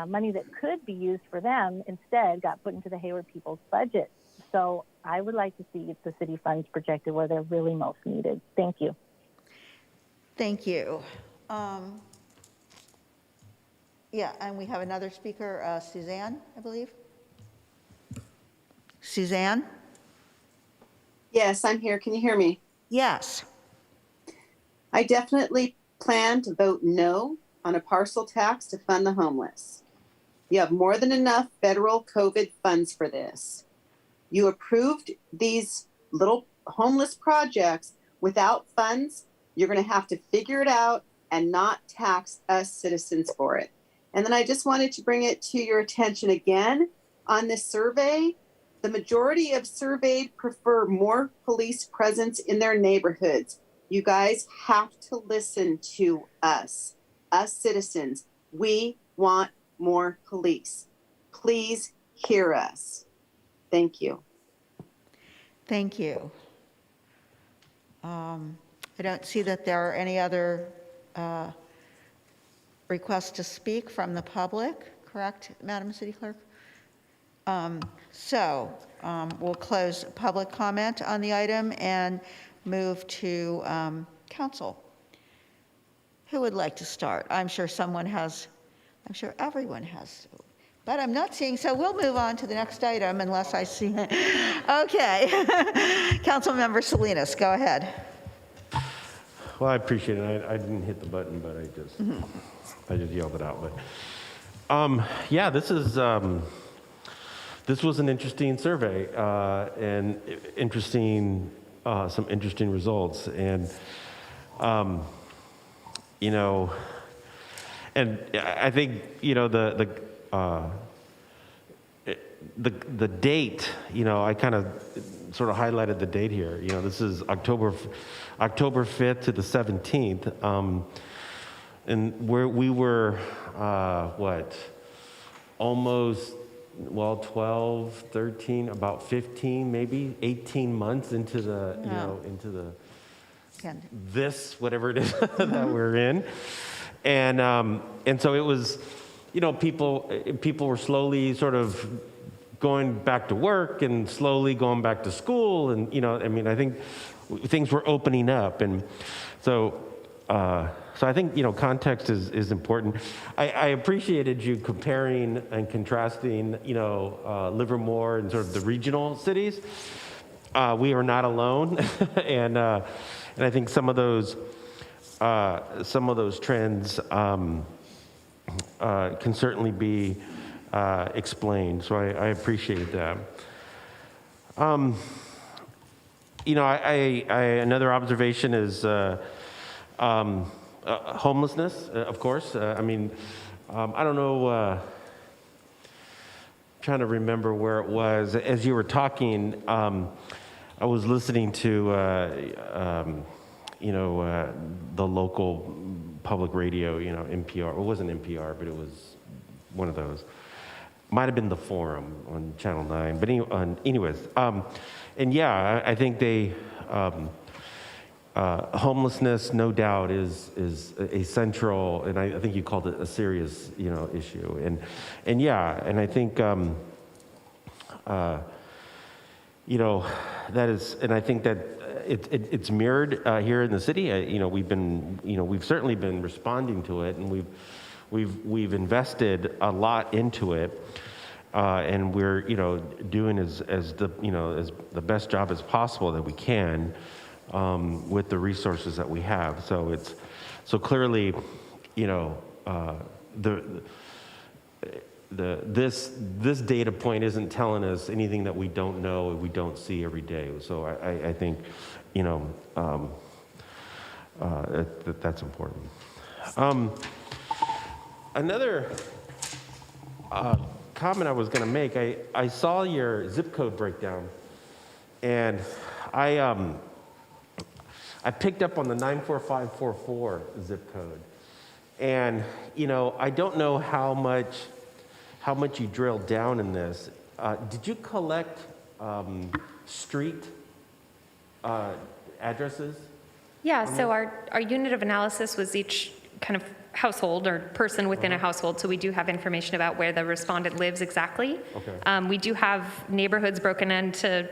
money that could be used for them instead got put into the Hayward People's budget. So I would like to see the city funds projected where they're really most needed. Thank you. Thank you. Yeah, and we have another speaker, Suzanne, I believe. Suzanne? Yes, I'm here. Can you hear me? Yes. I definitely plan to vote no on a parcel tax to fund the homeless. You have more than enough federal COVID funds for this. You approved these little homeless projects without funds. You're going to have to figure it out and not tax us citizens for it. And then I just wanted to bring it to your attention again on this survey. The majority of surveyed prefer more police presence in their neighborhoods. You guys have to listen to us citizens. We want more police. Please hear us. Thank you. Thank you. I don't see that there are any other requests to speak from the public, correct, Madam City Clerk? We'll close public comment on the item and move to council. Who would like to start? I'm sure everyone has, but I'm not seeing, so we'll move on to the next item unless I see it. Okay. Councilmember Salinas, go ahead. Well, I appreciate it. I didn't hit the button, but I just yelled it out. But yeah, this was an interesting survey and some interesting results, and and I think the date. I kind of sort of highlighted the date here. This is October 5th to the 17th. And where we were, almost, 12, 13, about 15, maybe 18 months into the, this, whatever it is that we're in. And so it was, people were slowly sort of going back to work and slowly going back to school. And, I mean, I think things were opening up. And so, so I think, context is important. I appreciated you comparing and contrasting, Livermore and sort of the regional cities. We are not alone. And I think some of those trends can certainly be explained. So I appreciate that. Another observation is homelessness, of course. I mean, I don't know, trying to remember where it was. As you were talking, I was listening to, the local public radio, NPR. It wasn't NPR, but it was one of those. Might have been The Forum on Channel 9. But anyways, and yeah, I think they, homelessness, no doubt, is a central, and I think you called it a serious, issue. And yeah, and I think, that is, and I think that it's mirrored here in the city. We've certainly been responding to it, and we've invested a lot into it, and we're doing as the best job as possible that we can with the resources that we have. So so clearly, this data point isn't telling us anything that we don't know or we don't see every day. So I think that's important. Another comment I was going to make, I saw your zip code breakdown, and I picked up on the 94544 zip code, and I don't know how much you drilled down in this. Did you collect street addresses? Yeah, so our unit of analysis was each kind of household or person within a household, so we do have information about where the respondent lives exactly. Okay. We do have neighborhoods broken into,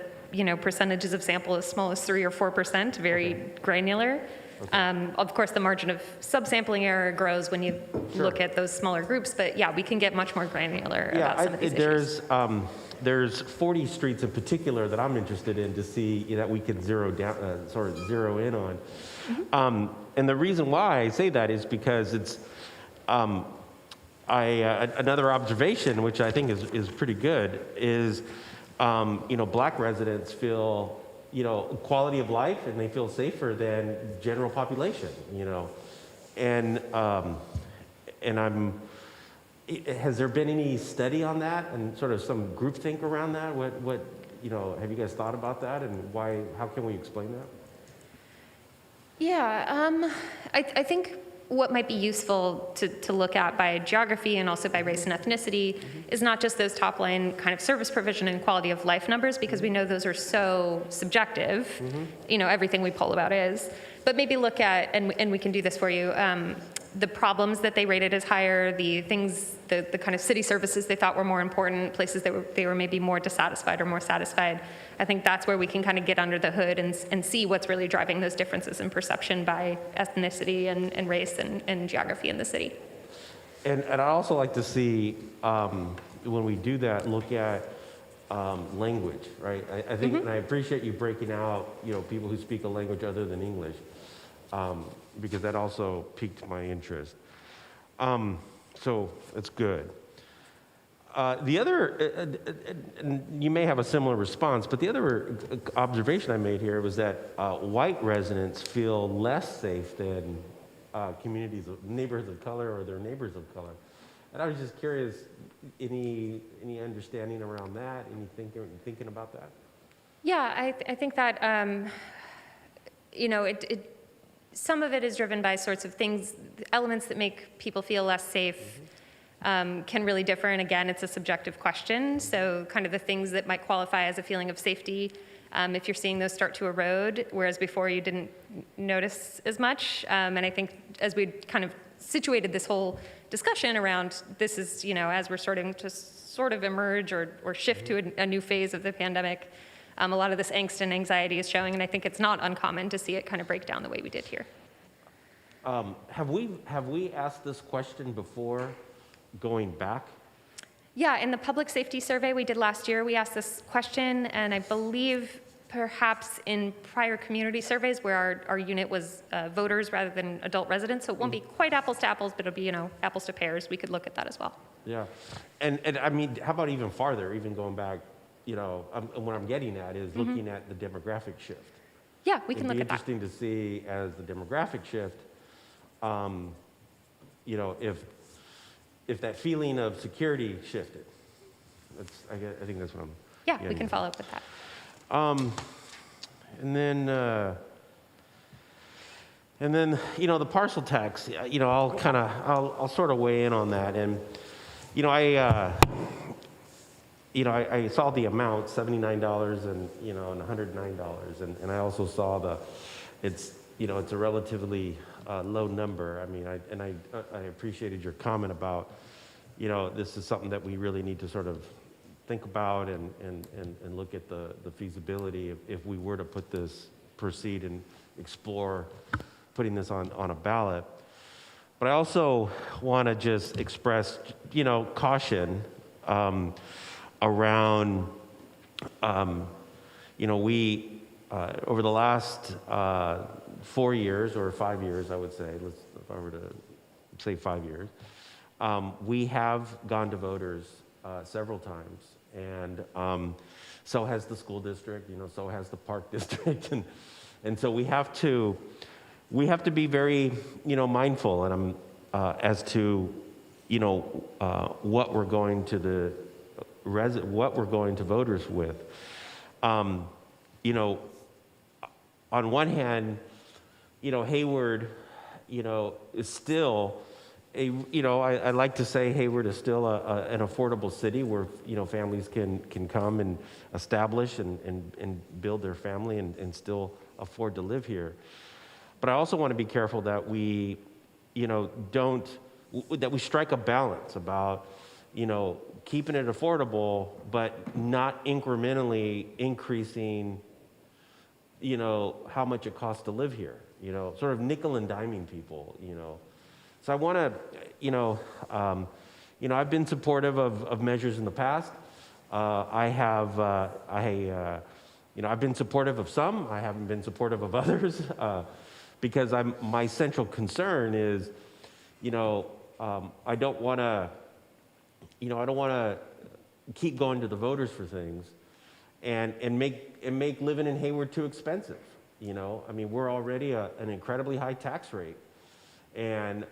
percentages of sample as small as 3 or 4%, very granular. Okay. Of course, the margin of subsampling error grows when you look at those smaller groups, but yeah, we can get much more granular about some of these issues. There's 40 streets in particular that I'm interested in to see that we can zero in on. Mm-hmm. And the reason why I say that is because it's another observation, which I think is pretty good, is Black residents feel quality of life, and they feel safer than general population. And has there been any study on that and sort of some groupthink around that? What have you guys thought about that, and why? How can we explain that? Yeah, I think what might be useful to look at by geography and also by race and ethnicity is not just those top line kind of service provision and quality of life numbers, because we know those are so subjective. Everything we poll about is. But maybe look at, and we can do this for you, the problems that they rated as higher, the things, the kind of city services they thought were more important, places that they were maybe more dissatisfied or more satisfied. I think that's where we can kind of get under the hood and see what's really driving those differences in perception by ethnicity and race and geography in the city. And I'd also like to see, when we do that, look at language, right? I think, and I appreciate you breaking out, people who speak a language other than English, because that also piqued my interest. So it's good. The other, you may have a similar response, but the other observation I made here was that white residents feel less safe than neighborhoods of color or their neighbors of color. And I was just curious, any understanding around that? Any thinking about that? Yeah, I think that, some of it is driven by sorts of things, elements that make people feel less safe can really differ. And again, it's a subjective question. So kind of the things that might qualify as a feeling of safety, if you're seeing those start to erode, whereas before you didn't notice as much. And I think as we kind of situated this whole discussion around this is, as we're starting to sort of emerge or shift to a new phase of the pandemic, a lot of this angst and anxiety is showing, and I think it's not uncommon to see it kind of break down the way we did here. Have we asked this question before, going back? Yeah, in the public safety survey we did last year, we asked this question, and I believe perhaps in prior community surveys where our unit was voters rather than adult residents, so it won't be quite apples to apples, but it'll be, apples to pears. We could look at that as well. Yeah, and I mean, how about even farther, even going back, what I'm getting at is looking at the demographic shift. Yeah, we can look at that. It'd be interesting to see as the demographic shift, if that feeling of security shifted. I think that's what I'm. Yeah, we can follow up with that. And then, the parcel tax, I'll sort of weigh in on that. And, I saw the amount, $79 and $109. And I also saw it's a relatively low number. I mean, I appreciated your comment about, this is something that we really need to sort of think about and look at the feasibility if we were to proceed and explore putting this on a ballot. But I also want to just express, caution around, we, over the last 4 years or 5 years, I would say, if I were to say 5 years, we have gone to voters several times. And so has the school district, so has the park district. And so we have to be very, mindful and as to, what we're going to what we're going to voters with. On one hand, Hayward, is still I like to say Hayward is still an affordable city where, families can come and establish and build their family and still afford to live here. But I also want to be careful that we, that we strike a balance about, keeping it affordable, but not incrementally increasing, how much it costs to live here, sort of nickel and diming people, So I want to, I've been supportive of measures in the past. I've been supportive of some. I haven't been supportive of others because my central concern is, I don't want to keep going to the voters for things and make living in Hayward too expensive. I mean, we're already an incredibly high tax rate. And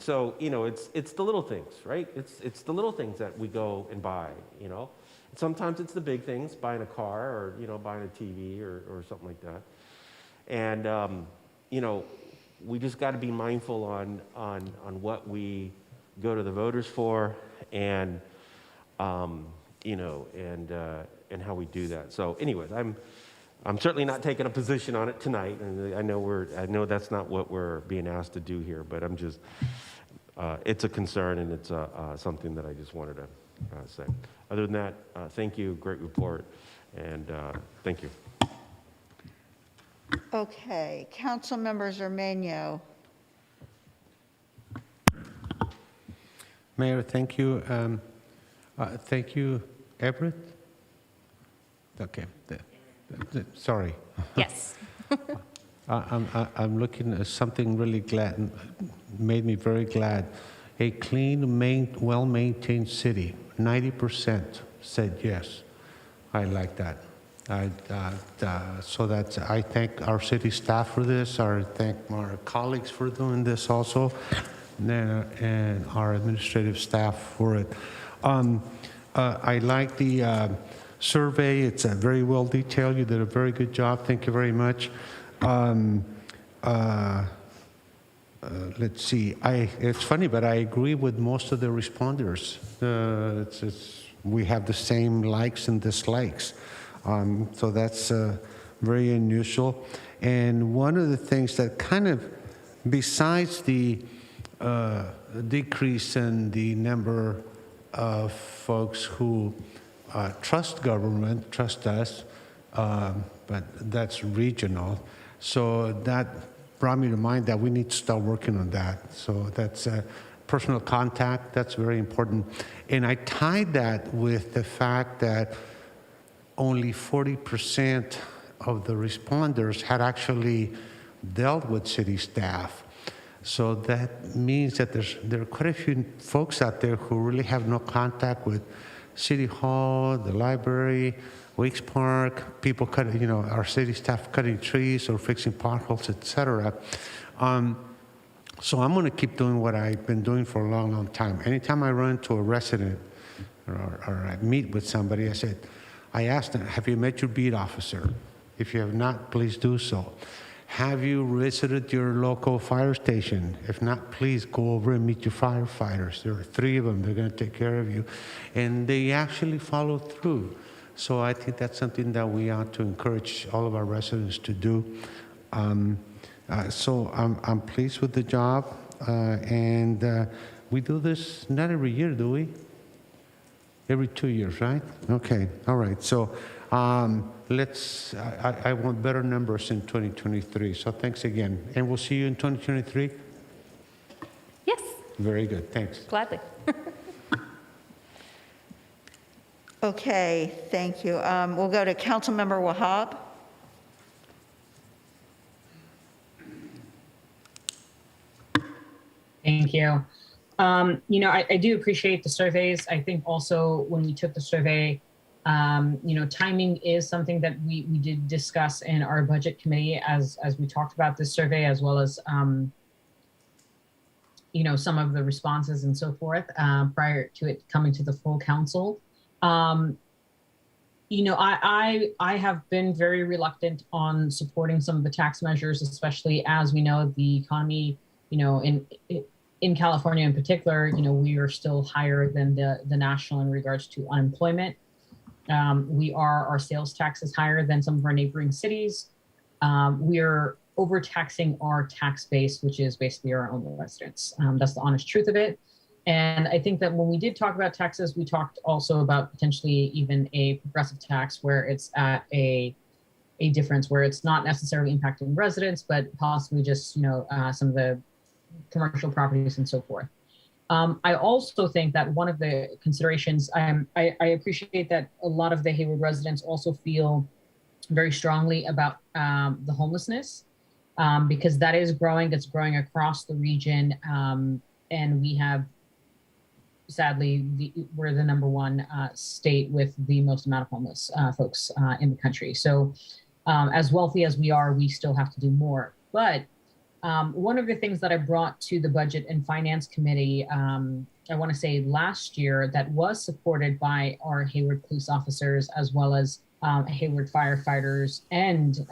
so, it's the little things, right? It's the little things that we go and buy, Sometimes it's the big things, buying a car or, buying a TV or something like that. And, we just got to be mindful on what we go to the voters for and, and how we do that. So anyways, I'm certainly not taking a position on it tonight, and I know that's not what we're being asked to do here, but I'm just, it's a concern, and it's something that I just wanted to say. Other than that, thank you, great report, and thank you. Okay, Council Members Ormeño. Mayor, thank you. Thank you, Everett. Okay. Sorry. Yes. I'm looking at something really glad, made me very glad. A clean, well-maintained city. 90% said yes. I like that. So that's, I thank our city staff for this. I thank our colleagues for doing this also, and our administrative staff for it. I like the survey. It's very well detailed. You did a very good job. Thank you very much. Let's see. It's funny, but I agree with most of the responders. We have the same likes and dislikes. So that's very unusual. And one of the things that kind of besides the decrease in the number of folks who trust government, trust us, but that's regional. So that brought me to mind that we need to start working on that. So that's personal contact, that's very important. And I tied that with the fact that only 40% of the responders had actually dealt with city staff. So that means that there are quite a few folks out there who really have no contact with City Hall, the library, Weeks Park, people cutting, our city staff cutting trees or fixing potholes, etc. So I'm going to keep doing what I've been doing for a long, long time. Anytime I run into a resident or I meet with somebody, I ask them, have you met your beat officer? If you have not, please do so. Have you visited your local fire station? If not, please go over and meet your firefighters. There are 3 of them. They're going to take care of you. And they actually follow through. So I think that's something that we ought to encourage all of our residents to do. So I'm pleased with the job. And we do this not every year, do we? Every 2 years, right? Okay, all right. So I want better numbers in 2023. So thanks again. And we'll see you in 2023? Yes, Very good, thanks. gladly. Okay, thank you. We'll go to Councilmember Wahab. Thank you. I do appreciate the surveys. I think also when we took the survey, timing is something that we did discuss in our budget committee as we talked about this survey, as well as, some of the responses and so forth prior to it coming to the full council. I have been very reluctant on supporting some of the tax measures, especially as we know the economy, in California in particular, we are still higher than the national in regards to unemployment. Our sales tax is higher than some of our neighboring cities. We are overtaxing our tax base, which is basically our own residents. That's the honest truth of it. And I think that when we did talk about taxes, we talked also about potentially even a progressive tax where it's at a difference where it's not necessarily impacting residents, but possibly just, some of the commercial properties and so forth. I also think that one of the considerations, I appreciate that a lot of the Hayward residents also feel very strongly about the homelessness because that is growing. It's growing across the region. And we have, sadly, we're the #1 state with the most amount of homeless folks in the country. So as wealthy as we are, we still have to do more. But one of the things that I brought to the Budget and Finance Committee, I want to say last year, that was supported by our Hayward police officers, as well as Hayward firefighters and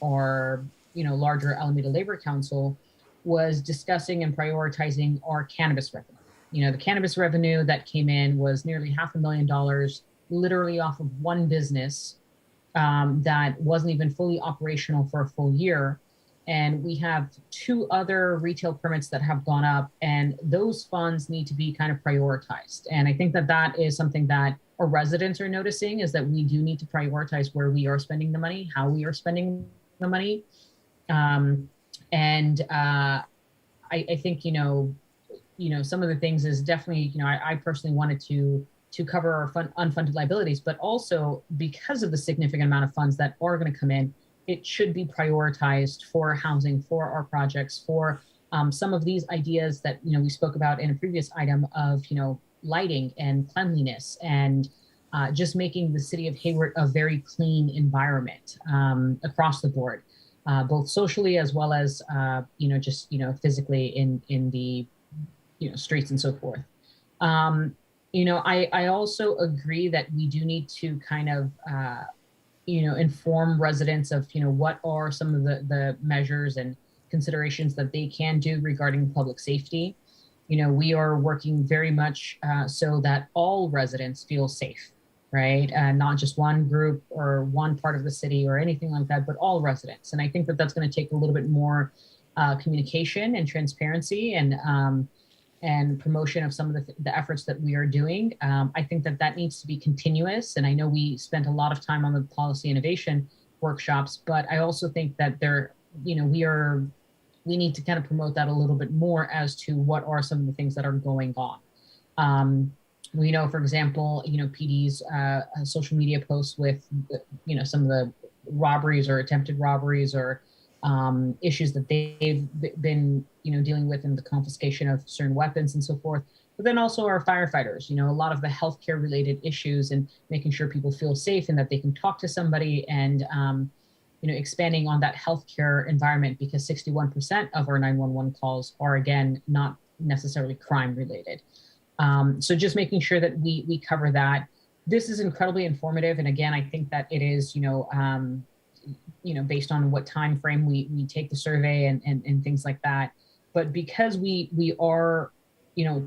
our larger Alameda Labor Council, was discussing and prioritizing our cannabis revenue. The cannabis revenue that came in was nearly $500,000, literally off of one business that wasn't even fully operational for a full year. And we have 2 other retail permits that have gone up, and those funds need to be kind of prioritized. And I think that is something that our residents are noticing, is that we do need to prioritize where we are spending the money, how we are spending the money. I think, some of the things is definitely, I personally wanted to cover our unfunded liabilities, but also because of the significant amount of funds that are going to come in, it should be prioritized for housing, for our projects, for some of these ideas that we spoke about in a previous item of lighting and cleanliness and just making the city of Hayward a very clean environment across the board, both socially as well as just physically in the streets and so forth. I also agree that we do need to kind of inform residents of, what are some of the measures and considerations that they can do regarding public safety. We are working very much so that all residents feel safe, right? Not just one group or one part of the city or anything like that, but all residents. And I think that that's going to take a little bit more communication and transparency and promotion of some of the efforts that we are doing. I think that needs to be continuous. And I know we spent a lot of time on the policy innovation workshops, but I also think that we need to kind of promote that a little bit more as to what are some of the things that are going on. We know, for example, PD's social media posts with, some of the robberies or attempted robberies or issues that they've been, dealing with in the confiscation of certain weapons and so forth. But then also our firefighters, a lot of the healthcare related issues and making sure people feel safe and that they can talk to somebody and, expanding on that healthcare environment because 61% of our 911 calls are, again, not necessarily crime related. So just making sure that we cover that. This is incredibly informative. And again, I think that it is, based on what time frame we take the survey and things like that. But because we are,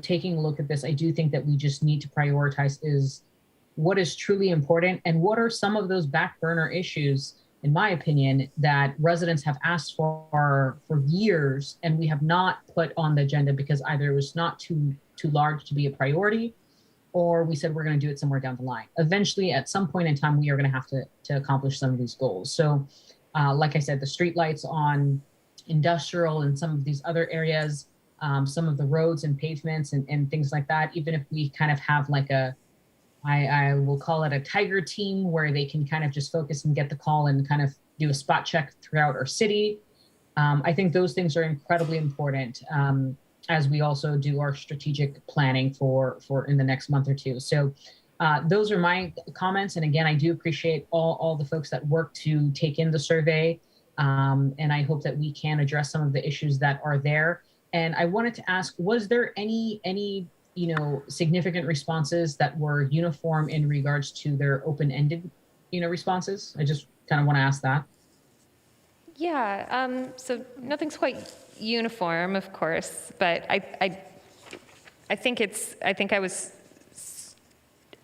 taking a look at this, I do think that we just need to prioritize is what is truly important and what are some of those back burner issues, in my opinion, that residents have asked for years and we have not put on the agenda because either it was not too large to be a priority, or we said we're going to do it somewhere down the line. Eventually, at some point in time, we are going to have to accomplish some of these goals. So, like I said, the streetlights on industrial and some of these other areas, some of the roads and pavements and things like that, even if we kind of have like I will call it a tiger team where they can kind of just focus and get the call and kind of do a spot check throughout our city. I think those things are incredibly important as we also do our strategic planning for in the next month or two. So those are my comments. And again, I do appreciate all the folks that work to take in the survey. And I hope that we can address some of the issues that are there. And I wanted to ask, was there any significant responses that were uniform in regards to their open-ended, responses? I just kind of want to ask that. Yeah, so nothing's quite uniform, of course, but I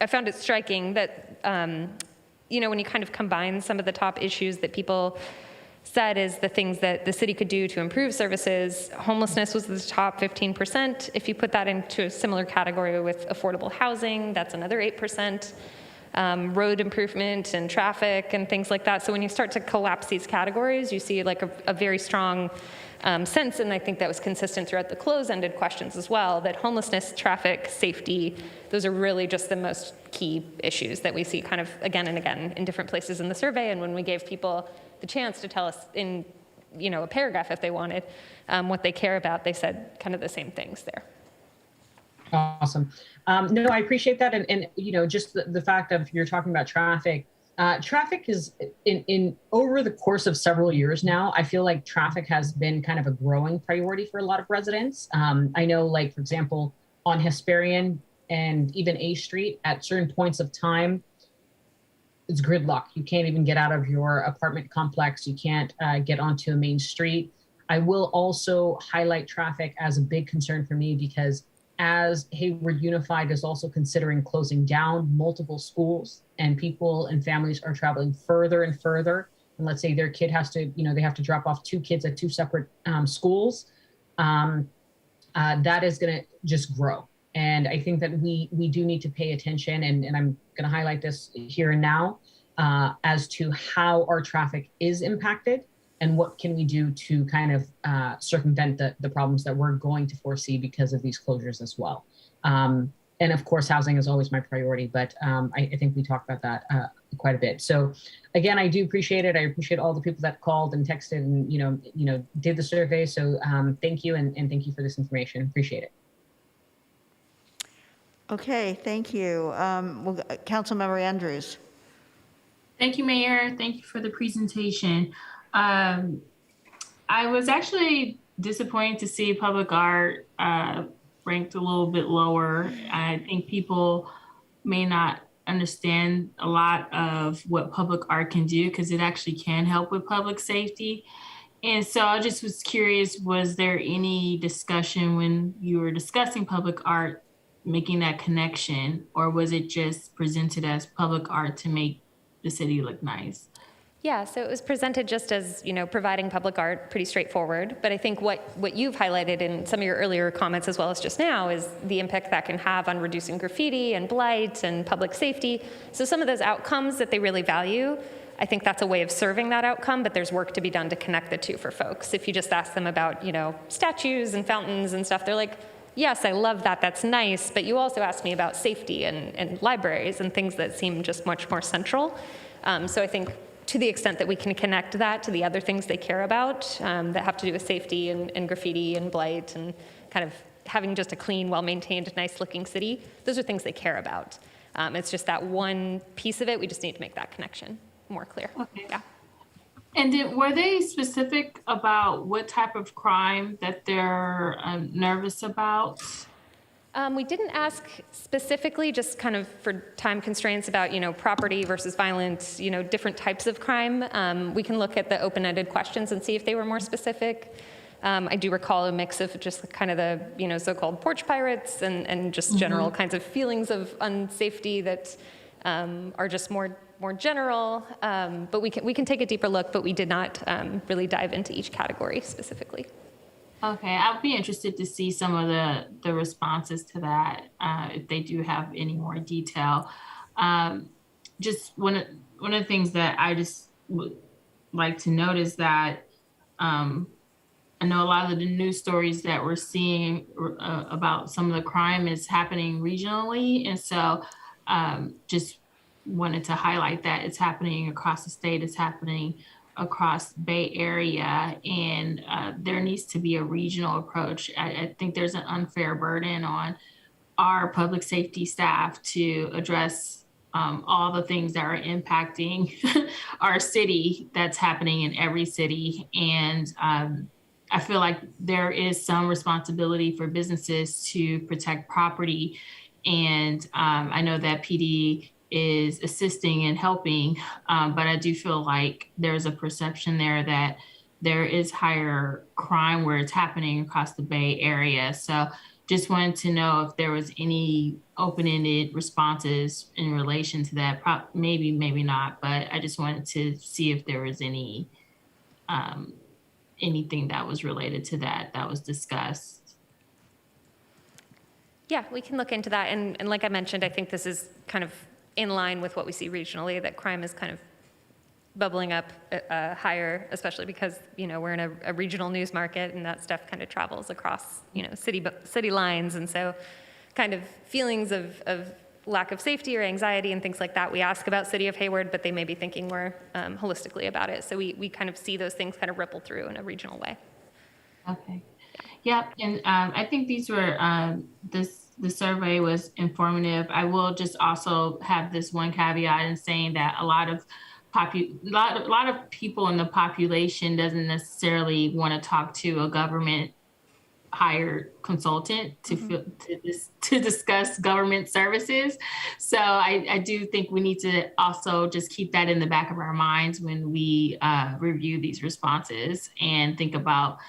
found it striking that, when you kind of combine some of the top issues that people said is the things that the city could do to improve services, homelessness was the top 15%. If you put that into a similar category with affordable housing, that's another 8%. Road improvement and traffic and things like that. So when you start to collapse these categories, you see like a very strong sense, and I think that was consistent throughout the close-ended questions as well, that homelessness, traffic, safety, those are really just the most key issues that we see kind of again and again in different places in the survey. And when we gave people the chance to tell us in a paragraph if they wanted what they care about, they said kind of the same things there. Awesome. No, I appreciate that. And just the fact of you're talking about traffic. Traffic is in over the course of several years now, I feel like traffic has been kind of a growing priority for a lot of residents. I know, like, for example, on Hesperian and even A Street, at certain points of time, it's gridlock. You can't even get out of your apartment complex. You can't get onto a main street. I will also highlight traffic as a big concern for me because as Hayward Unified is also considering closing down multiple schools and people and families are traveling further and further. And let's say their kid has to, they have to drop off 2 kids at 2 separate schools. That is going to just grow. And I think that we do need to pay attention, and I'm going to highlight this here and now as to how our traffic is impacted and what can we do to kind of circumvent the problems that we're going to foresee because of these closures as well. And of course, housing is always my priority, but I think we talked about that quite a bit. So again, I do appreciate it. I appreciate all the people that called and texted and, did the survey. So thank you. And thank you for this information. Appreciate it. Okay, thank you. Councilmember Andrews. Thank you, Mayor. Thank you for the presentation. I was actually disappointed to see public art ranked a little bit lower. I think people may not understand a lot of what public art can do because it actually can help with public safety. And so I just was curious, was there any discussion when you were discussing public art making that connection, or was it just presented as public art to make the city look nice? Yeah, so it was presented just as, providing public art, pretty straightforward. But I think what you've highlighted in some of your earlier comments as well as just now is the impact that can have on reducing graffiti and blight and public safety. So some of those outcomes that they really value, I think that's a way of serving that outcome, but there's work to be done to connect the two for folks. If you just ask them about, statues and fountains and stuff, they're like, yes, I love that, that's nice, but you also asked me about safety and libraries and things that seem just much more central. So I think to the extent that we can connect that to the other things they care about that have to do with safety and graffiti and blight and kind of having just a clean, well-maintained, nice-looking city, those are things they care about. It's just that one piece of it, we just need to make that connection more clear. Okay. Yeah. And were they specific about what type of crime that they're nervous about? We didn't ask specifically, just kind of for time constraints about, property versus violence, different types of crime. We can look at the open-ended questions and see if they were more specific. I do recall a mix of just kind of the, so-called porch pirates and just general kinds of feelings of unsafety that are just more general. But we can take a deeper look, but we did not really dive into each category specifically. Okay, I'll be interested to see some of the responses to that, if they do have any more detail. Just one of the things that I just would like to note is that I know a lot of the news stories that we're seeing about some of the crime is happening regionally. And so just wanted to highlight that it's happening across the state, it's happening across Bay Area, and there needs to be a regional approach. I think there's an unfair burden on our public safety staff to address all the things that are impacting our city that's happening in every city. And I feel like there is some responsibility for businesses to protect property. And I know that PD is assisting and helping, but I do feel like there's a perception there that there is higher crime where it's happening across the Bay Area. So just wanted to know if there was any open-ended responses in relation to that. Maybe not, but I just wanted to see if there was any anything that was related to that was discussed. Yeah, we can look into that. And like I mentioned, I think this is kind of in line with what we see regionally, that crime is kind of bubbling up higher, especially because, we're in a regional news market and that stuff kind of travels across, city lines. And so kind of feelings of lack of safety or anxiety and things like that, we ask about City of Hayward, but they may be thinking more holistically about it. So we kind of see those things kind of ripple through in a regional way. Okay. Yeah, and I think these were, the survey was informative. I will just also have this one caveat in saying that a lot of people in the population doesn't necessarily want to talk to a government hired consultant to discuss government services. So I do think we need to also just keep that in the back of our minds when we review these responses and think about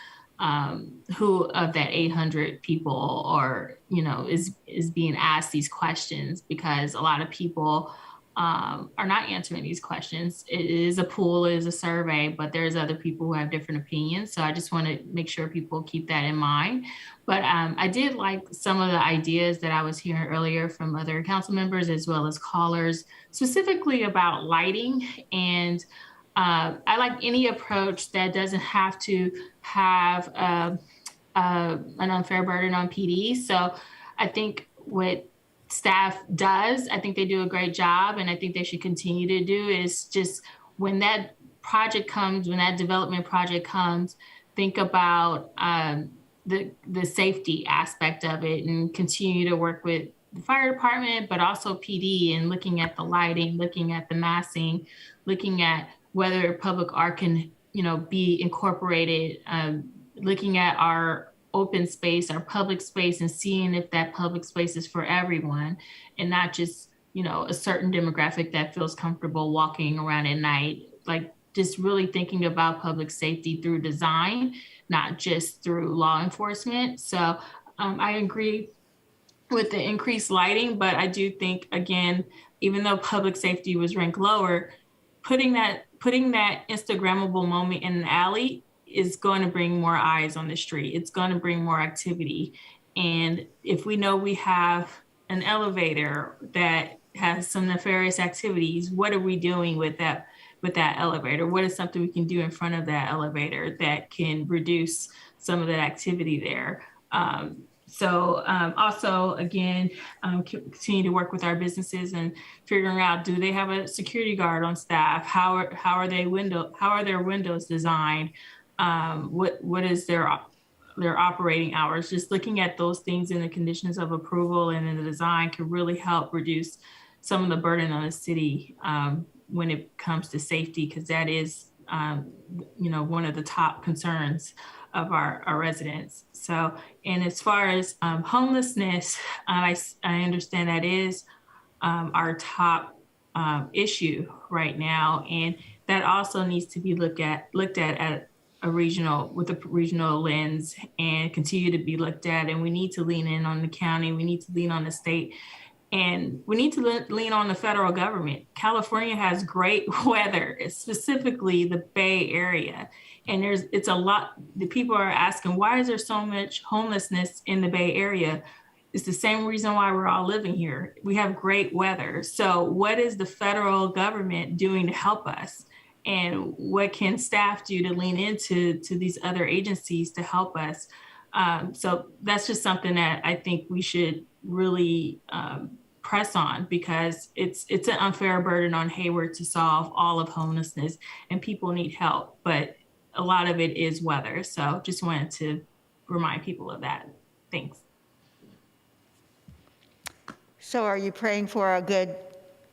who of that 800 people are, is being asked these questions, because a lot of people are not answering these questions. It is a pool, it is a survey, but there's other people who have different opinions. So I just want to make sure people keep that in mind. But I did like some of the ideas that I was hearing earlier from other council members as well as callers, specifically about lighting. And I like any approach that doesn't have to have an unfair burden on PD. So I think what staff does, I think they do a great job, and I think they should continue to do, is just when that project comes, when that development project comes, think about the safety aspect of it and continue to work with the fire department, but also PD, and looking at the lighting, looking at the massing, looking at whether public art can, be incorporated, looking at our open space, our public space, and seeing if that public space is for everyone and not just, a certain demographic that feels comfortable walking around at night. Like, just really thinking about public safety through design, not just through law enforcement. So I agree with the increased lighting, but I do think, again, even though public safety was ranked lower, putting that putting that Instagrammable moment in an alley is going to bring more eyes on the street. It's going to bring more activity. And if we know we have an elevator that has some nefarious activities, what are we doing with that elevator? What is something we can do in front of that elevator that can reduce some of that activity there? Also, again, continue to work with our businesses and figuring out, do they have a security guard on staff? How are their windows designed? What is their operating hours? Just looking at those things in the conditions of approval and in the design can really help reduce some of the burden on the city when it comes to safety, because that is, one of the top concerns of our residents. So, and as far as homelessness, I understand that is our top issue right now, and that also needs to be looked at with a regional lens, and continue to be looked at. And we need to lean in on the county. We need to lean on the state. And we need to lean on the federal government. California has great weather, specifically the Bay Area. And it's a lot, the people are asking, why is there so much homelessness in the Bay Area? It's the same reason why we're all living here. We have great weather. So what is the federal government doing to help us? And what can staff do to lean into these other agencies to help us? So that's just something that I think we should really press on, because it's an unfair burden on Hayward to solve all of homelessness, and people need help, but a lot of it is weather. So just wanted to remind people of that. Thanks. So are you praying for a good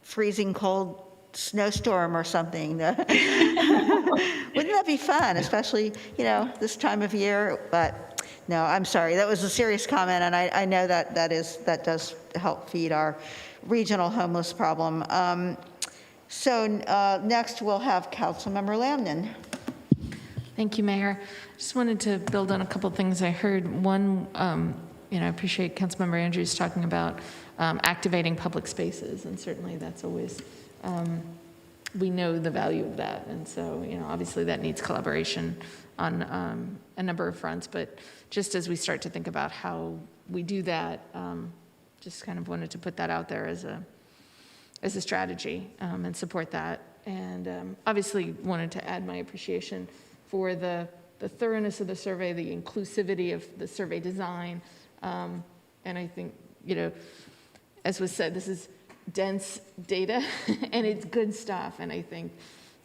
freezing cold snowstorm or something? Wouldn't that be fun, especially, this time of year? But no, I'm sorry. That was a serious comment, and I know that does help feed our regional homeless problem. Next we'll have Councilmember Lamnon. Thank you, Mayor. Just wanted to build on a couple of things I heard. One, I appreciate Councilmember Andrews talking about activating public spaces, and certainly that's always, we know the value of that. And so, obviously that needs collaboration on a number of fronts, but just as we start to think about how we do that, just kind of wanted to put that out there as a strategy and support that. And obviously wanted to add my appreciation for the thoroughness of the survey, the inclusivity of the survey design. And I think, as was said, this is dense data and it's good stuff. And I think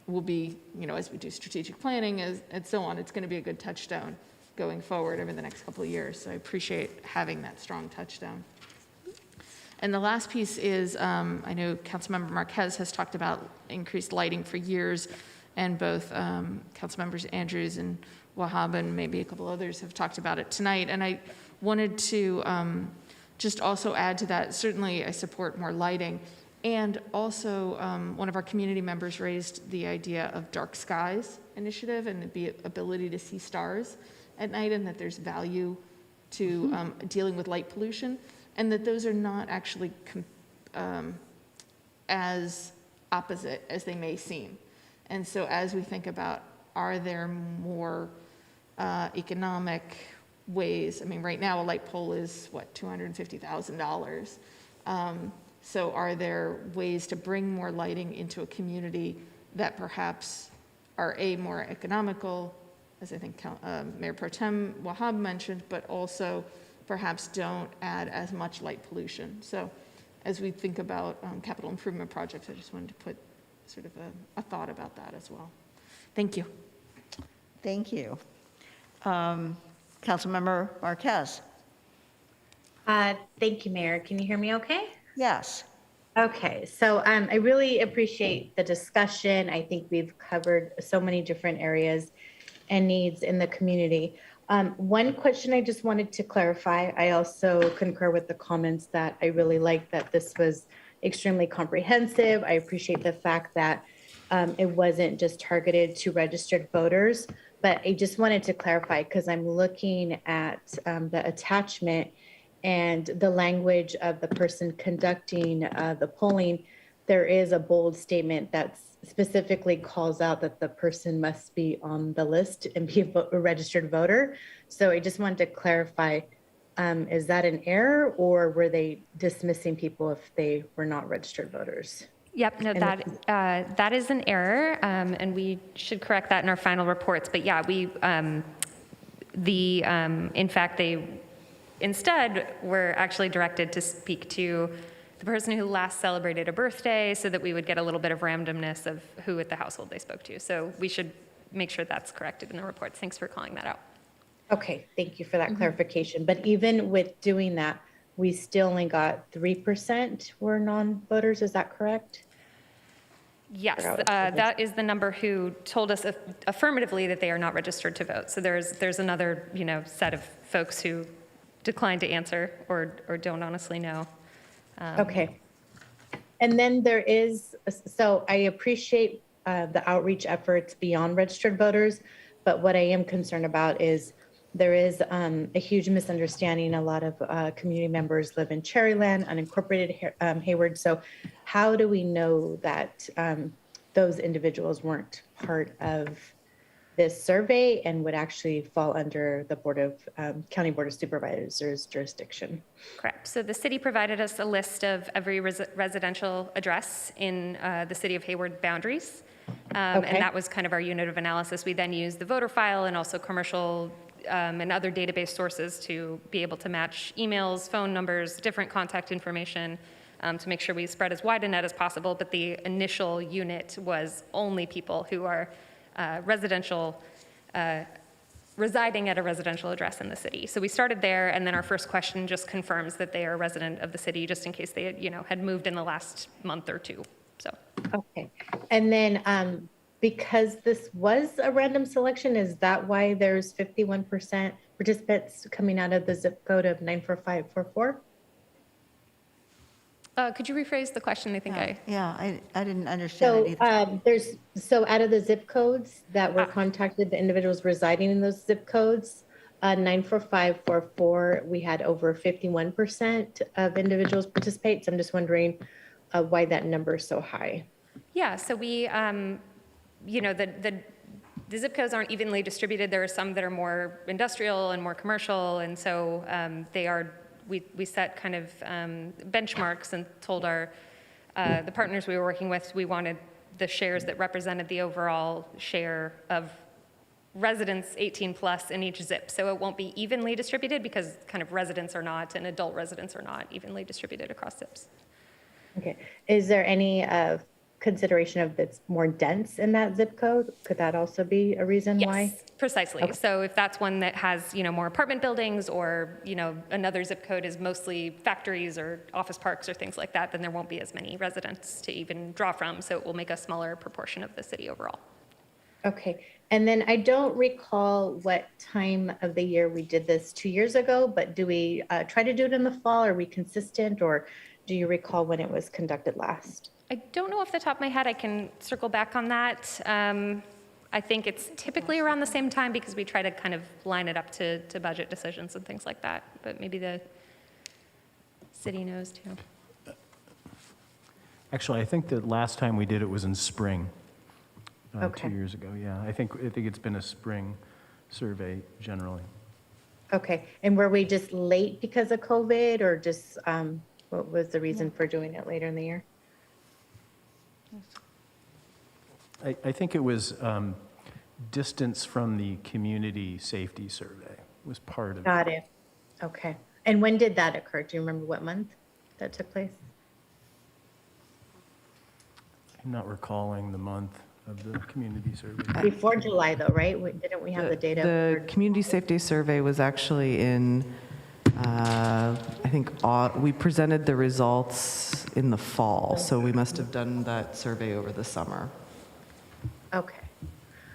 will be, as we do strategic planning and so on, it's going to be a good touchstone going forward over the next couple of years. So I appreciate having that strong touchstone. And the last piece is, I know Councilmember Marquez has talked about increased lighting for years, and both Councilmembers Andrews and Wahab and maybe a couple others have talked about it tonight. And I wanted to just also add to that, certainly I support more lighting. And also, one of our community members raised the idea of dark skies initiative and the ability to see stars at night, and that there's value to dealing with light pollution, and that those are not actually as opposite as they may seem. And so as we think about, are there more economic ways? I mean, right now a light pole is, what, $250,000. So are there ways to bring more lighting into a community that perhaps are more economical, as I think Mayor Pro Tem Wahab mentioned, but also perhaps don't add as much light pollution? So as we think about capital improvement projects, I just wanted to put sort of a thought about that as well. Thank you. Thank you. Councilmember Marquez. Thank you, Mayor. Can you hear me okay? Yes. Okay, so I really appreciate the discussion. I think we've covered so many different areas and needs in the community. One question I just wanted to clarify, I also concur with the comments that I really like that this was extremely comprehensive. I appreciate the fact that it wasn't just targeted to registered voters, but I just wanted to clarify because I'm looking at the attachment and the language of the person conducting the polling. There is a bold statement that's specifically calls out that the person must be on the list and be a registered voter. So I just wanted to clarify, is that an error, or were they dismissing people if they were not registered voters? Yep, no, that is an error, and we should correct that in our final reports. But yeah, in fact, they instead were actually directed to speak to the person who last celebrated a birthday, so that we would get a little bit of randomness of who at the household they spoke to. So we should make sure that's corrected in the reports. Thanks for calling that out. Okay, thank you for that clarification. But even with doing that, we still only got 3% were non-voters, is that correct? Yes, that is the number who told us affirmatively that they are not registered to vote. So there's another, set of folks who declined to answer or don't honestly know. Okay. And then there is, so I appreciate the outreach efforts beyond registered voters, but what I am concerned about is there is a huge misunderstanding. A lot of community members live in Cherryland, unincorporated Hayward. So how do we know that those individuals weren't part of this survey and would actually fall under the County Board of Supervisors jurisdiction? Correct. So the city provided us a list of every residential address in the city of Hayward boundaries. And that was kind of our unit of analysis. We then used the voter file and also commercial and other database sources to be able to match emails, phone numbers, different contact information to make sure we spread as wide a net as possible. But the initial unit was only people who are residing at a residential address in the city. So we started there, and then our first question just confirms that they are a resident of the city, just in case they had moved in the last month or two. So. Okay. And then because this was a random selection, is that why there's 51% participants coming out of the zip code of 94544? Could you rephrase the question? I think I didn't understand it either. So out of the zip codes that were contacted, the individuals residing in those zip codes, 94544, we had over 51% of individuals participate. So I'm just wondering why that number is so high. Yeah, so we, the zip codes aren't evenly distributed. There are some that are more industrial and more commercial, and so we set kind of benchmarks and told the partners we were working with we wanted the shares that represented the overall share of residents 18 plus in each zip. So it won't be evenly distributed because kind of residents are not and adult residents are not evenly distributed across zips. Okay. Is there any consideration of it's more dense in that zip code? Could that also be a reason why? Yes, precisely. Okay. So if that's one that has, more apartment buildings or, another zip code is mostly factories or office parks or things like that, then there won't be as many residents to even draw from. So it will make a smaller proportion of the city overall. Okay. And then I don't recall what time of the year we did this 2 years ago, but do we try to do it in the fall? Are we consistent, or do you recall when it was conducted last? I don't know off the top of my head. I can circle back on that. I think it's typically around the same time because we try to kind of line it up to budget decisions and things like that. But maybe the city knows too. Actually, I think the last time we did it was in spring, Okay. 2 years ago. Yeah, I think it's been a spring survey generally. Okay. And were we just late because of COVID, or just what was the reason for doing it later in the year? I think it was distance from the community safety survey was part of it. Got it. Okay. And when did that occur? Do you remember what month that took place? I'm not recalling the month of the community survey. Before July, though, right? Didn't we have the data? The community safety survey was actually in, I think, we presented the results in the fall, so we must have done that survey over the summer. Okay.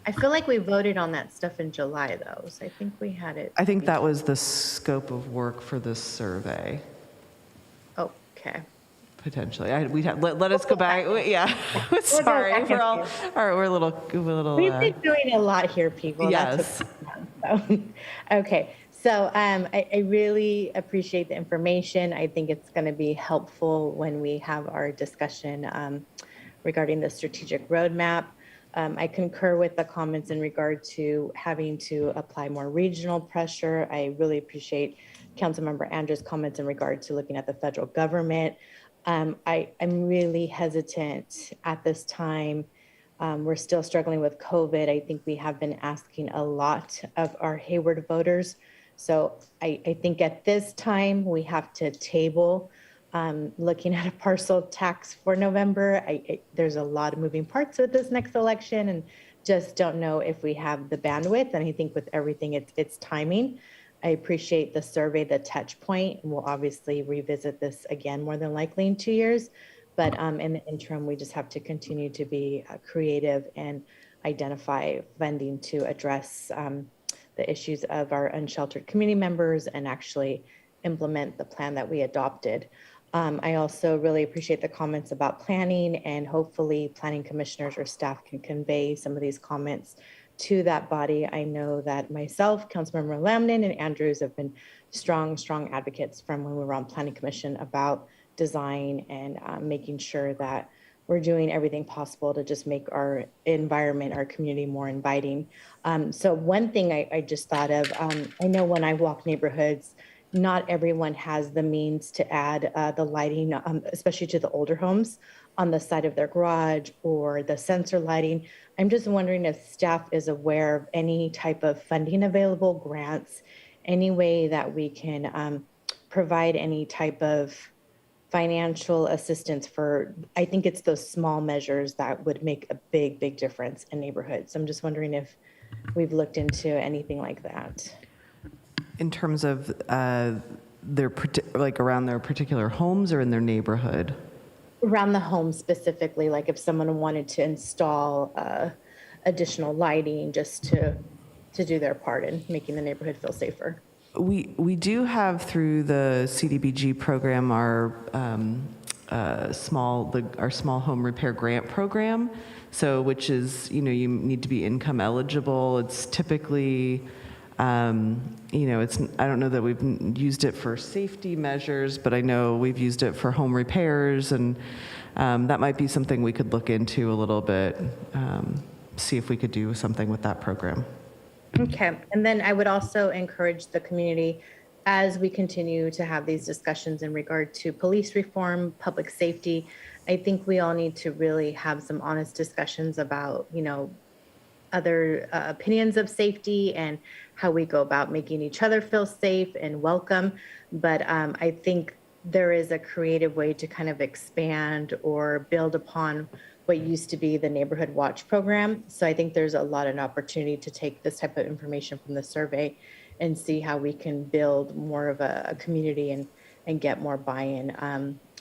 I feel like we voted on that stuff in July, though, so I think we had it. I think that was the scope of work for this survey. Okay. Potentially. Let us go back. Yeah. Sorry. We're a little. We've been doing a lot here, people. Yes. Okay. So I really appreciate the information. I think it's going to be helpful when we have our discussion regarding the strategic roadmap. I concur with the comments in regard to having to apply more regional pressure. I really appreciate Councilmember Andrews' comments in regard to looking at the federal government. I'm really hesitant at this time. We're still struggling with COVID. I think we have been asking a lot of our Hayward voters. So I think at this time we have to table looking at a parcel tax for November. There's a lot of moving parts with this next election and just don't know if we have the bandwidth. And I think with everything, it's timing. I appreciate the survey, the touch point, and we'll obviously revisit this again more than likely in 2 years. But in the interim, we just have to continue to be creative and identify funding to address the issues of our unsheltered community members and actually implement the plan that we adopted. I also really appreciate the comments about planning, and hopefully planning commissioners or staff can convey some of these comments to that body. I know that myself, Councilmember Lamnin, and Andrews have been strong advocates from when we were on Planning Commission about design and making sure that we're doing everything possible to just make our environment, our community more inviting. So one thing I just thought of, I know when I walk neighborhoods, not everyone has the means to add the lighting, especially to the older homes on the side of their garage or the sensor lighting. I'm just wondering if staff is aware of any type of funding available, grants, any way that we can provide any type of financial assistance for, I think it's those small measures that would make a big difference in neighborhoods. So I'm just wondering if we've looked into anything like that. In terms of like around their particular homes or in their neighborhood? Around the home specifically, like if someone wanted to install additional lighting just to do their part in making the neighborhood feel safer. We do have through the CDBG program our small home repair grant program. So which is, you need to be income eligible. It's typically, it's, I don't know that we've used it for safety measures, but I know we've used it for home repairs, and that might be something we could look into a little bit, see if we could do something with that program. Okay, and then I would also encourage the community as we continue to have these discussions in regard to police reform, public safety. I think we all need to really have some honest discussions about, other opinions of safety and how we go about making each other feel safe and welcome. But I think there is a creative way to kind of expand or build upon what used to be the Neighborhood Watch program. So I think there's a lot of opportunity to take this type of information from the survey and see how we can build more of a community and get more buy-in.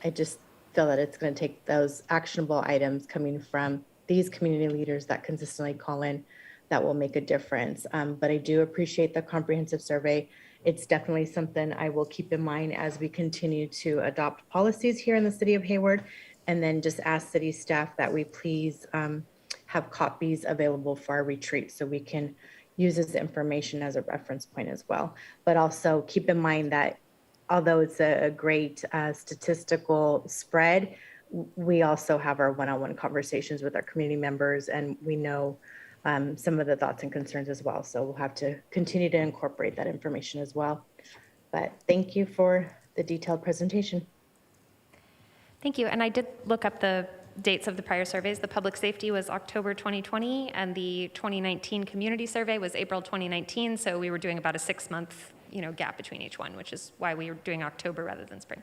I just feel that it's going to take those actionable items coming from these community leaders that consistently call in that will make a difference. But I do appreciate the comprehensive survey. It's definitely something I will keep in mind as we continue to adopt policies here in the city of Hayward, and then just ask city staff that we please have copies available for our retreat so we can use this information as a reference point as well. But also keep in mind that although it's a great statistical spread, we also have our one-on-one conversations with our community members, and we know some of the thoughts and concerns as well. So we'll have to continue to incorporate that information as well. But thank you for the detailed presentation. Thank you. And I did look up the dates of the prior surveys. The public safety was October 2020, and the 2019 community survey was April 2019. So we were doing about a 6-month, gap between each one, which is why we were doing October rather than spring.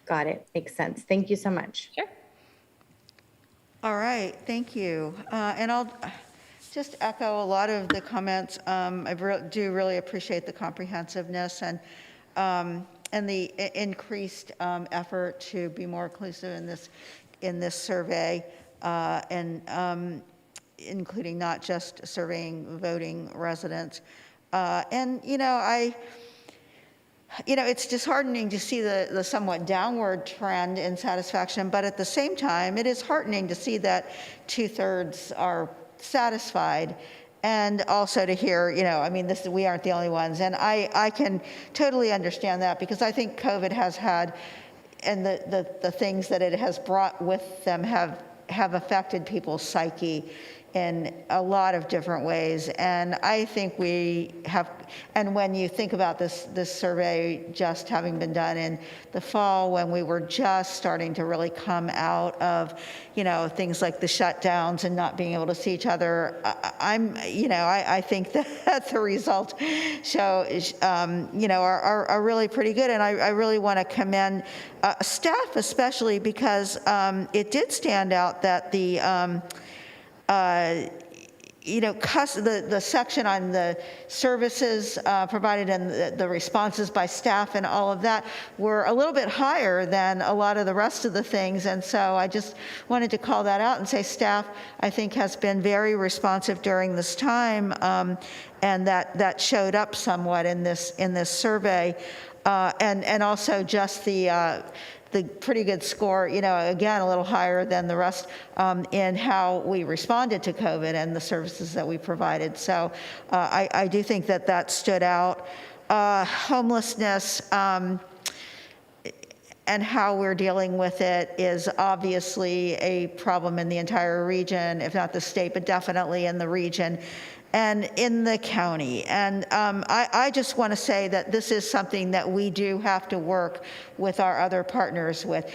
Got it. Makes sense. Thank you so much. Sure. All right, thank you. And I'll just echo a lot of the comments. I do really appreciate the comprehensiveness and the increased effort to be more inclusive in this survey, and including not just surveying voting residents. And it's disheartening to see the somewhat downward trend in satisfaction, but at the same time, it is heartening to see that 2/3 are satisfied, and also to hear, we aren't the only ones. And I can totally understand that, because I think COVID has had, and the things that it has brought with them have have affected people's psyche in a lot of different ways. And I think we have, and when you think about this survey just having been done in the fall, when we were just starting to really come out of, things like the shutdowns and not being able to see each other, I think that the results are really pretty good. And I really want to commend staff, especially because it did stand out that the section on the services provided and the responses by staff and all of that were a little bit higher than a lot of the rest of the things. And so I just wanted to call that out and say staff, I think, has been very responsive during this time, and that showed up somewhat in this survey. And also just the pretty good score, again, a little higher than the rest in how we responded to COVID and the services that we provided. So I do think that stood out. Homelessness and how we're dealing with it is obviously a problem in the entire region, if not the state, but definitely in the region and in the county. And I just want to say that this is something that we do have to work with our other partners with.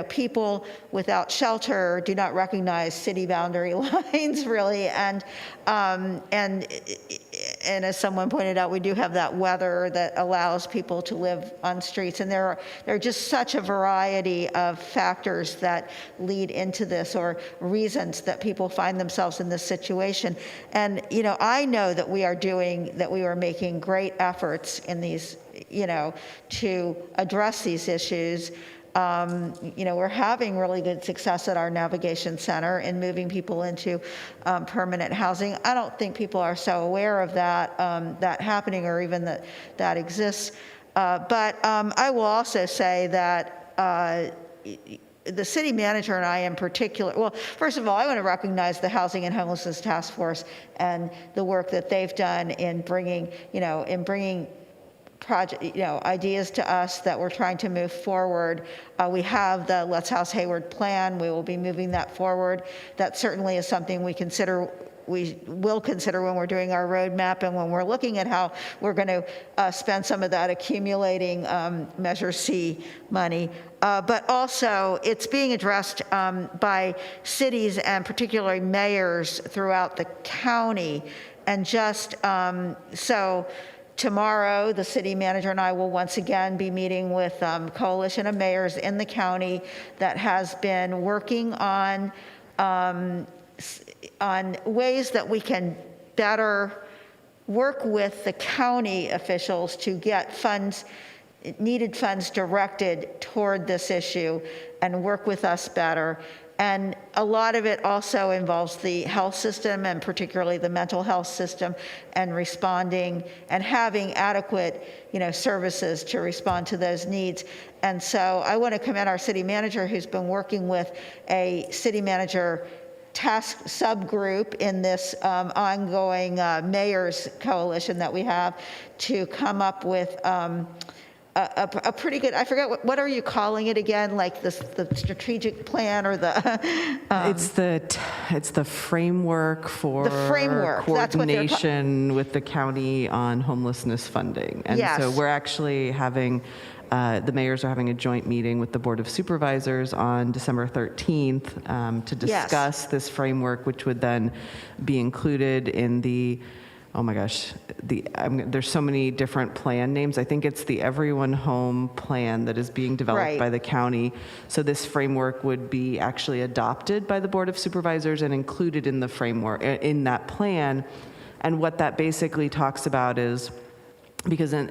People without shelter do not recognize city boundary lines, really. And as someone pointed out, we do have that weather that allows people to live on streets. And there are just such a variety of factors that lead into this, or reasons that people find themselves in this situation. And I know that we are making great efforts in these, to address these issues. We're having really good success at our navigation center in moving people into permanent housing. I don't think people are so aware of that happening, or even that exists. But I will also say that the city manager and I in particular, well, first of all, I want to recognize the Housing and Homelessness Task Force and the work that they've done in bringing project, ideas to us that we're trying to move forward. We have the Let's House Hayward plan. We will be moving that forward. That certainly is something we will consider when we're doing our roadmap and when we're looking at how we're going to spend some of that accumulating Measure C money. But also, it's being addressed by cities and particularly mayors throughout the county. And just so tomorrow, the city manager and I will once again be meeting with coalition of mayors in the county that has been working on ways that we can better work with the county officials to get needed funds directed toward this issue and work with us better. And a lot of it also involves the health system, and particularly the mental health system, and responding and having adequate, services to respond to those needs. And so I want to commend our city manager, who's been working with a city manager task subgroup in this ongoing mayor's coalition that we have, to come up with a pretty good, I forget, what are you calling it again? Like the strategic plan, or the? It's the framework for coordination with the county on homelessness funding. And yes. So we're actually having, the mayors are having a joint meeting with the Board of Supervisors on December 13th to discuss this framework, which would then be included in the, oh my gosh, there's so many different plan names. I think it's the Everyone Home plan that is being developed by the county. So this framework would be actually adopted by the Board of Supervisors and included in the framework, in that plan. And what that basically talks about is, because I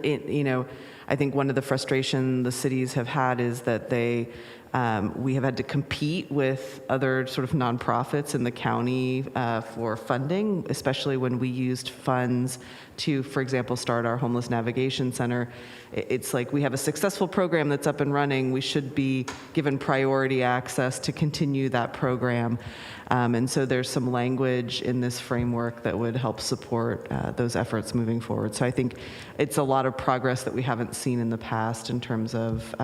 think one of the frustration the cities have had is that we have had to compete with other sort of nonprofits in the county for funding, especially when we used funds to, for example, start our homeless navigation center. It's like we have a successful program that's up and running. We should be given priority access to continue that program. And so there's some language in this framework that would help support those efforts moving forward. So I think it's a lot of progress that we haven't seen in the past in terms of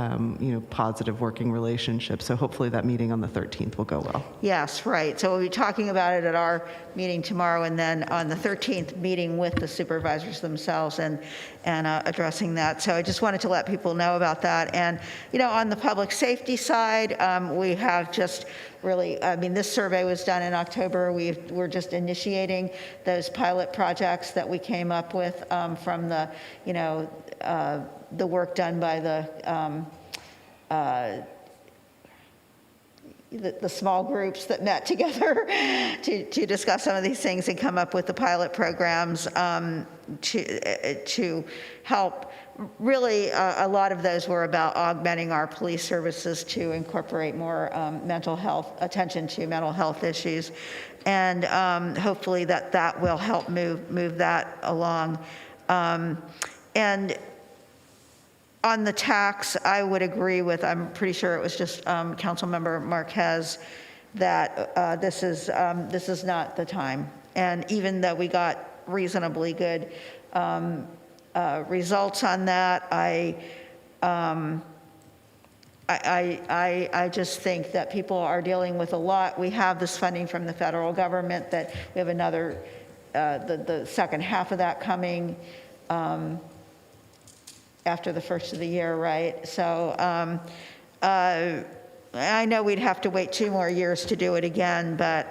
positive working relationships relationship. So hopefully that meeting on the 13th will go well. Yes, right. So we'll be talking about it at our meeting tomorrow, and then on the 13th, meeting with the supervisors themselves and addressing that. So I just wanted to let people know about that. And, you know, on the public safety side, we have just really, I mean, this survey was done in October. We're just initiating those pilot projects that we came up with from the, you know, the work done by the small groups that met together to discuss some of these things and come up with the pilot programs to help. Really, a lot of those were about augmenting our police services to incorporate more mental health, attention to mental health issues. And hopefully that will help move that along. And on the tax, I would agree with, I'm pretty sure it was just Councilmember Marquez, that this is not the time. And even though we got reasonably good results on that, I just think that people are dealing with a lot. We have this funding from the federal government that we have another, the second half of that coming after the first of the year, right? So I know we'd have to wait 2 more years to do it again, but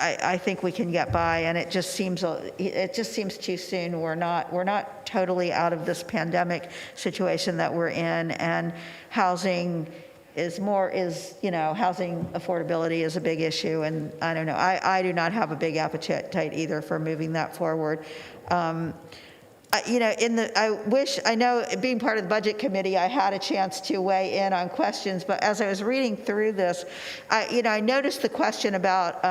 I think we can get by, and it just seems too soon. We're not totally out of this pandemic situation that we're in, and housing housing affordability is a big issue, and I don't know. I do not have a big appetite either for moving that forward. I know being part of the budget committee, I had a chance to weigh in on questions, but as I was reading through this, I noticed the question about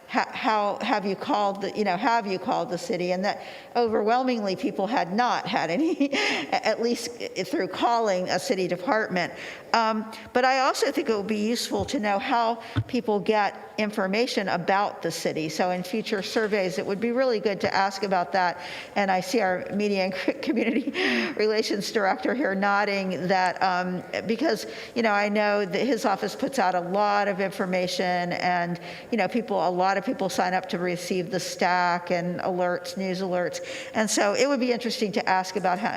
how have you called the city, and that overwhelmingly people had not had any, at least through calling a city department. But I also think it would be useful to know how people get information about the city. So in future surveys, it would be really good to ask about that. And I see our media and community relations director here nodding that because, I know that his office puts out a lot of information, and, a lot of people sign up to receive the stack and alerts, news alerts. And so it would be interesting to ask about how,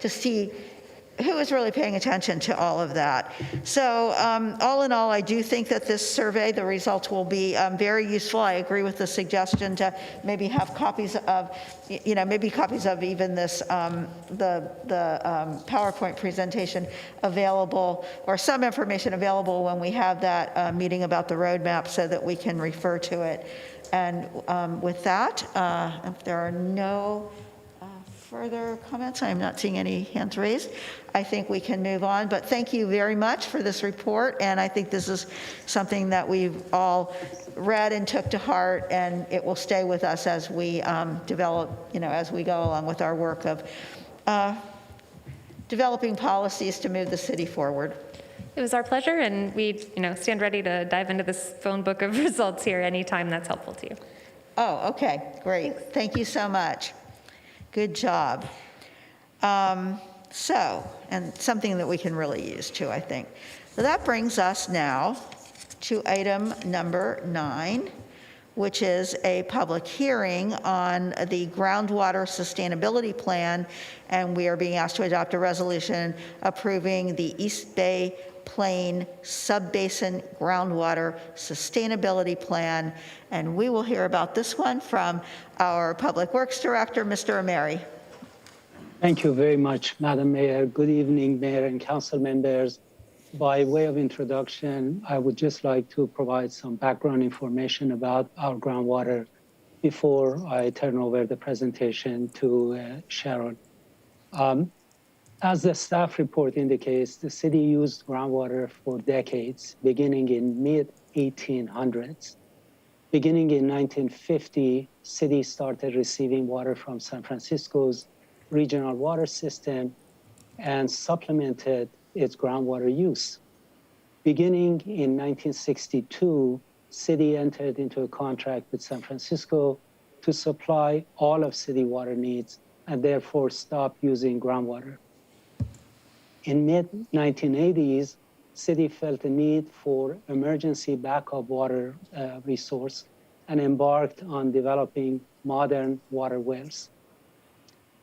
to see who is really paying attention to all of that. So all in all, I do think that this survey, the results will be very useful. I agree with the suggestion to maybe have copies of, even this, the PowerPoint presentation available, or some information available when we have that meeting about the roadmap, so that we can refer to it. And with that, if there are no further comments, I'm not seeing any hands raised, I think we can move on. But thank you very much for this report, and I think this is something that we've all read and took to heart, and it will stay with us as we develop, as we go along with our work of developing policies to move the city forward. It was our pleasure, and we stand ready to dive into this phone book of results here anytime that's helpful to you. Oh, okay, great. Thanks. Thank you so much. Good job. And something that we can really use too, I think. So that brings us now to item number 9, which is a public hearing on the groundwater sustainability plan. And we are being asked to adopt a resolution approving the East Bay Plain Subbasin Groundwater Sustainability Plan. And we will hear about this one from our Public Works Director, Mr. Ameri. Thank you very much, Madam Mayor. Good evening, Mayor and Council members. By way of introduction, I would just like to provide some background information about our groundwater before I turn over the presentation to Sharon. As the staff report indicates, the city used groundwater for decades, beginning in mid-1800s. Beginning in 1950, city started receiving water from San Francisco's regional water system and supplemented its groundwater use. Beginning in 1962, city entered into a contract with San Francisco to supply all of city water needs, and therefore stopped using groundwater. In mid-1980s, city felt the need for emergency backup water resource and embarked on developing modern water wells.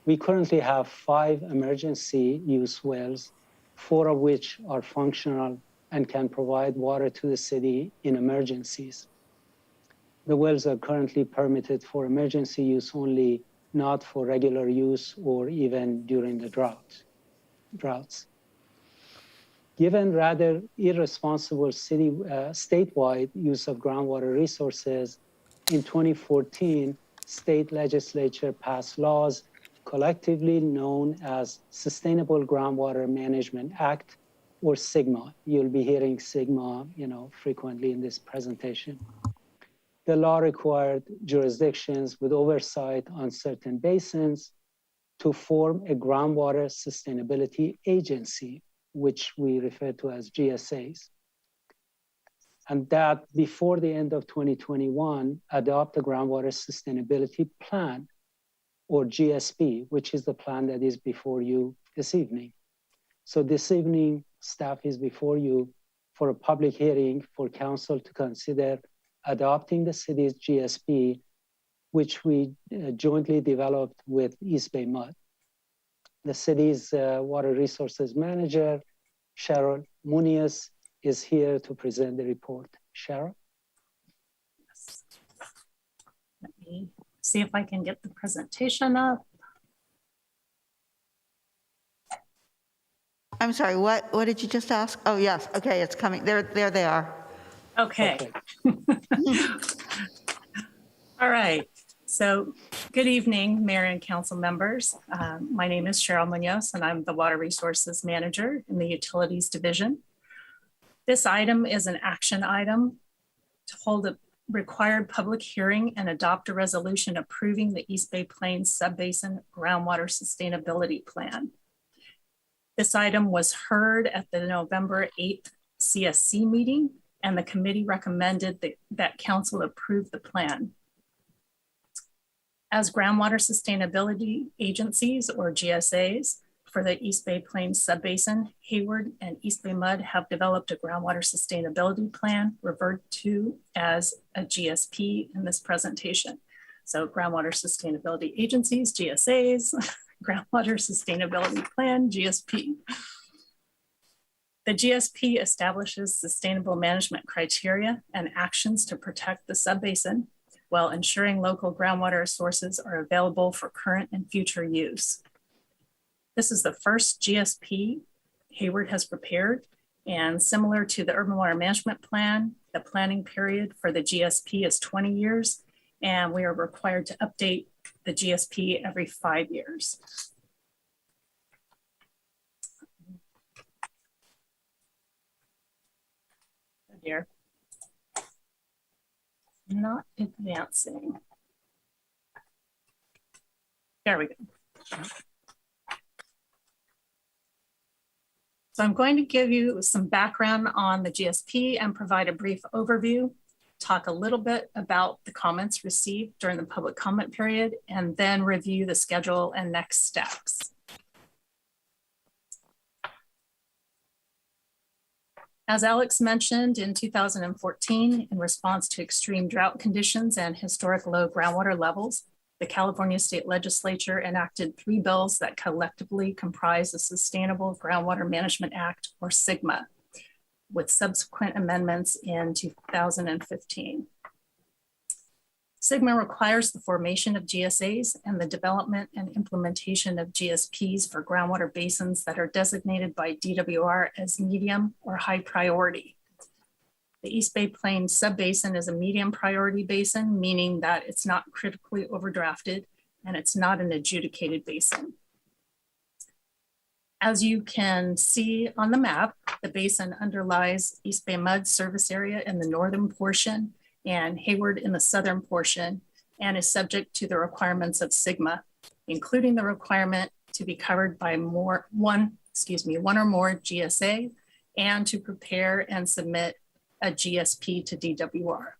We currently have 5 emergency use wells, 4 of which are functional and can provide water to the city in emergencies. The wells are currently permitted for emergency use only, not for regular use or even during the droughts. Given rather irresponsible statewide use of groundwater resources, in 2014, state legislature passed laws collectively known as Sustainable Groundwater Management Act, or SGMA. You'll be hearing SGMA, frequently in this presentation. The law required jurisdictions with oversight on certain basins to form a groundwater sustainability agency, which we refer to as GSAs. And that before the end of 2021, adopt a groundwater sustainability plan, or GSP, which is the plan that is before you this evening. So this evening, staff is before you for a public hearing for council to consider adopting the city's GSP, which we jointly developed with East Bay Mud. The city's water resources manager, Cheryl Muniz, is here to present the report. Cheryl? Let me see if I can get the presentation up. I'm sorry, what did you just ask? Oh, yes, okay, it's coming. There they are. Okay. All right. So good evening, Mayor and Council members. My name is Cheryl Munoz, and I'm the Water Resources Manager in the Utilities Division. This item is an action item to hold a required public hearing and adopt a resolution approving the East Bay Plains Subbasin Groundwater Sustainability Plan. This item was heard at the November 8th CSC meeting, and the committee recommended that council approve the plan. As groundwater sustainability agencies, or GSAs, for the East Bay Plains Subbasin, Hayward and East Bay Mud have developed a groundwater sustainability plan referred to as a GSP in this presentation. So groundwater sustainability agencies, GSAs, groundwater sustainability plan, GSP. The GSP establishes sustainable management criteria and actions to protect the subbasin while ensuring local groundwater sources are available for current and future use. This is the first GSP Hayward has prepared, and similar to the Urban Water Management Plan, the planning period for the GSP is 20 years, and we are required to update the GSP every 5 years. Oh dear. Not advancing. There we go. So I'm going to give you some background on the GSP and provide a brief overview, talk a little bit about the comments received during the public comment period, and then review the schedule and next steps. As Alex mentioned, in 2014, in response to extreme drought conditions and historic low groundwater levels, the California State Legislature enacted 3 bills that collectively comprise the Sustainable Groundwater Management Act, or SGMA, with subsequent amendments in 2015. SGMA requires the formation of GSAs and the development and implementation of GSPs for groundwater basins that are designated by DWR as medium or high priority. The East Bay Plains Subbasin is a medium priority basin, meaning that it's not critically overdrafted and it's not an adjudicated basin. As you can see on the map, the basin underlies East Bay Mud service area in the northern portion and Hayward in the southern portion, and is subject to the requirements of SGMA, including the requirement to be covered by one or more GSA, and to prepare and submit a GSP to DWR.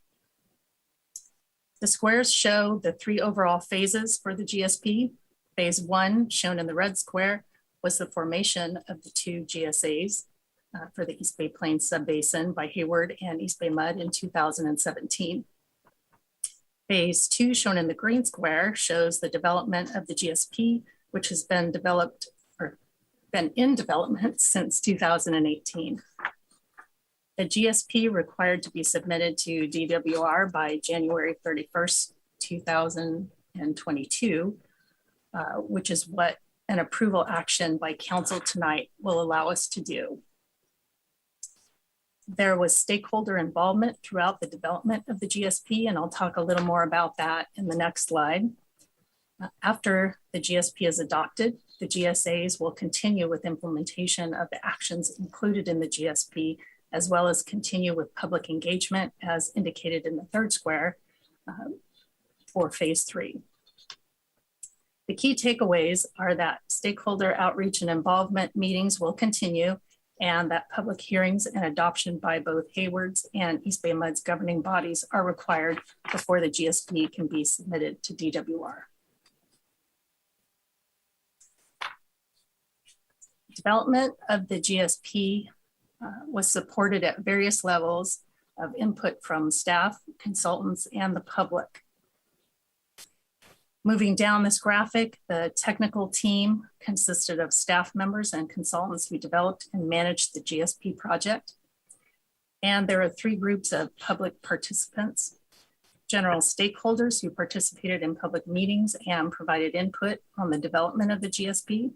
The squares show the 3 overall phases for the GSP. Phase 1, shown in the red square, was the formation of the two GSAs for the East Bay Plains Subbasin by Hayward and East Bay Mud in 2017. Phase 2, shown in the green square, shows the development of the GSP, which has been developed or been in development since 2018. The GSP required to be submitted to DWR by January 31st, 2022, which is what an approval action by council tonight will allow us to do. There was stakeholder involvement throughout the development of the GSP, and I'll talk a little more about that in the next slide. After the GSP is adopted, the GSAs will continue with implementation of the actions included in the GSP, as well as continue with public engagement as indicated in the third square for phase 3. The key takeaways are that stakeholder outreach and involvement meetings will continue, and that public hearings and adoption by both Hayward's and East Bay Mud's governing bodies are required before the GSP can be submitted to DWR. Development of the GSP was supported at various levels of input from staff, consultants, and the public. Moving down this graphic, the technical team consisted of staff members and consultants who developed and managed the GSP project. And there are 3 groups of public participants: general stakeholders who participated in public meetings and provided input on the development of the GSP.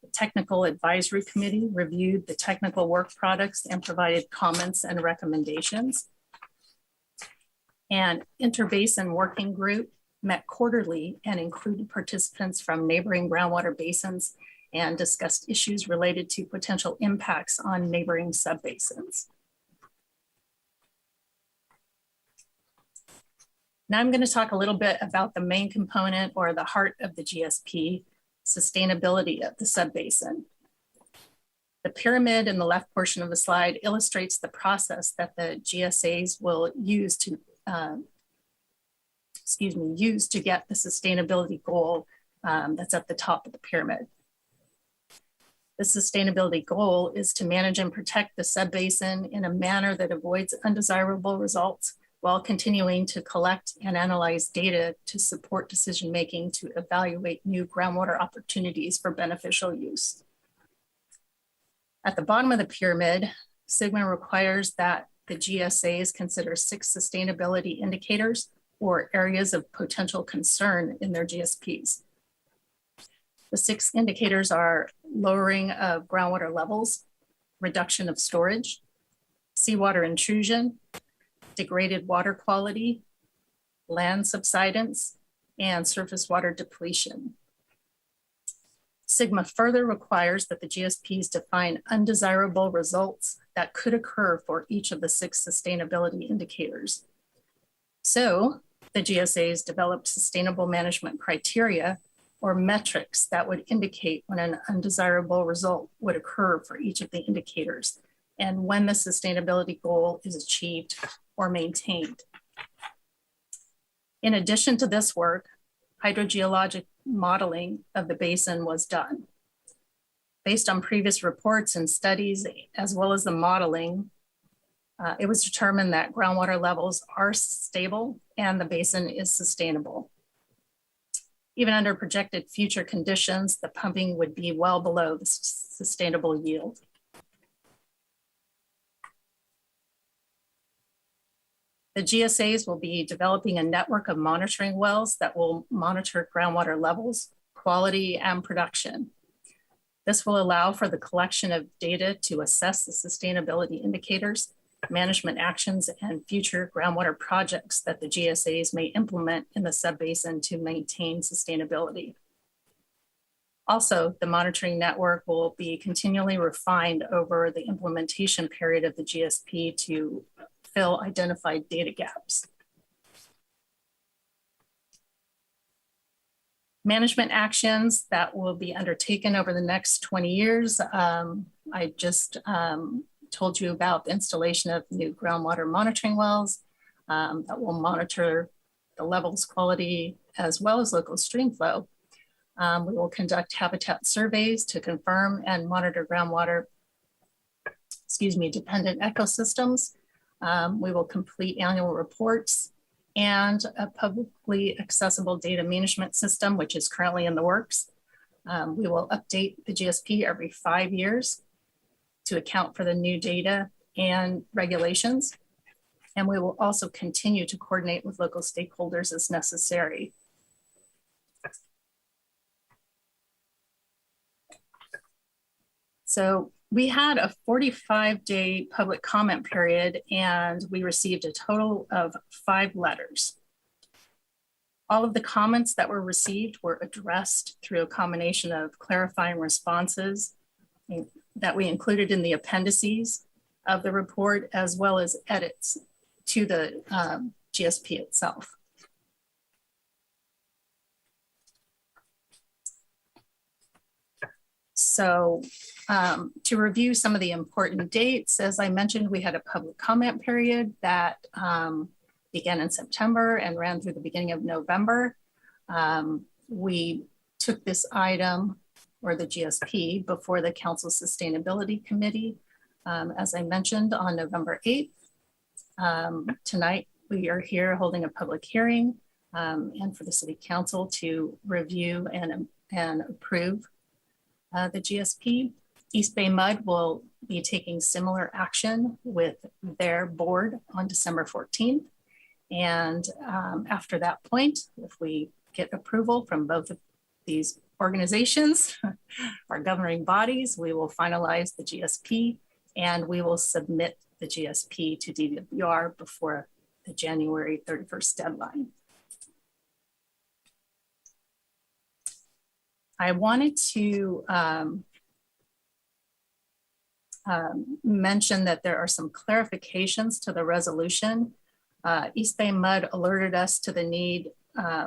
The Technical Advisory Committee reviewed the technical work products and provided comments and recommendations. And Interbasin Working Group met quarterly and included participants from neighboring groundwater basins and discussed issues related to potential impacts on neighboring subbasins. Now I'm going to talk a little bit about the main component or the heart of the GSP, sustainability of the subbasin. The pyramid in the left portion of the slide illustrates the process that the GSAs will use to get the sustainability goal that's at the top of the pyramid. The sustainability goal is to manage and protect the subbasin in a manner that avoids undesirable results while continuing to collect and analyze data to support decision-making to evaluate new groundwater opportunities for beneficial use. At the bottom of the pyramid, SGMA requires that the GSAs consider 6 sustainability indicators or areas of potential concern in their GSPs. The 6 indicators are lowering of groundwater levels, reduction of storage, seawater intrusion, degraded water quality, land subsidence, and surface water depletion. SGMA further requires that the GSPs define undesirable results that could occur for each of the 6 sustainability indicators. So the GSAs developed sustainable management criteria or metrics that would indicate when an undesirable result would occur for each of the indicators and when the sustainability goal is achieved or maintained. In addition to this work, hydrogeologic modeling of the basin was done. Based on previous reports and studies, as well as the modeling, it was determined that groundwater levels are stable and the basin is sustainable. Even under projected future conditions, the pumping would be well below the sustainable yield. The GSAs will be developing a network of monitoring wells that will monitor groundwater levels, quality, and production. This will allow for the collection of data to assess the sustainability indicators, management actions, and future groundwater projects that the GSAs may implement in the subbasin to maintain sustainability. Also, the monitoring network will be continually refined over the implementation period of the GSP to fill identified data gaps. Management actions that will be undertaken over the next 20 years. I just told you about the installation of new groundwater monitoring wells that will monitor the levels, quality, as well as local stream flow. We will conduct habitat surveys to confirm and monitor groundwater, dependent ecosystems. We will complete annual reports and a publicly accessible data management system, which is currently in the works. We will update the GSP every 5 years to account for the new data and regulations. And we will also continue to coordinate with local stakeholders as necessary. So we had a 45-day public comment period, and we received a total of 5 letters. All of the comments that were received were addressed through a combination of clarifying responses that we included in the appendices of the report, as well as edits to the GSP itself. So to review some of the important dates, as I mentioned, we had a public comment period that began in September and ran through the beginning of November. We took this item, or the GSP, before the Council Sustainability Committee, as I mentioned, on November 8th. Tonight, we are here holding a public hearing and for the City Council to review and approve the GSP. East Bay Mud will be taking similar action with their board on December 14th. And after that point, if we get approval from both of these organizations, our governing bodies, we will finalize the GSP and we will submit the GSP to DWR before the January 31st deadline. I wanted to mention that there are some clarifications to the resolution. East Bay Mud alerted us to the need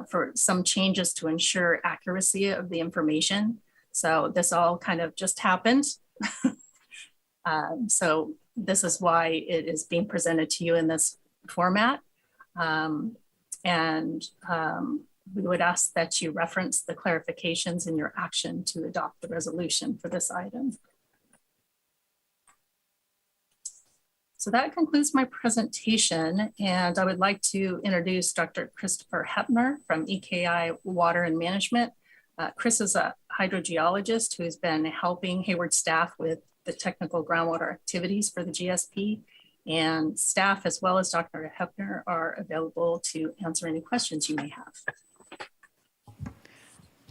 for some changes to ensure accuracy of the information. So this all kind of just happened. So this is why it is being presented to you in this format. We would ask that you reference the clarifications in your action to adopt the resolution for this item. So that concludes my presentation, and I would like to introduce Dr. Christopher Hepner from EKI Water and Management. Chris is a hydrogeologist who has been helping Hayward staff with the technical groundwater activities for the GSP, and staff as well as Dr. Hepner are available to answer any questions you may have.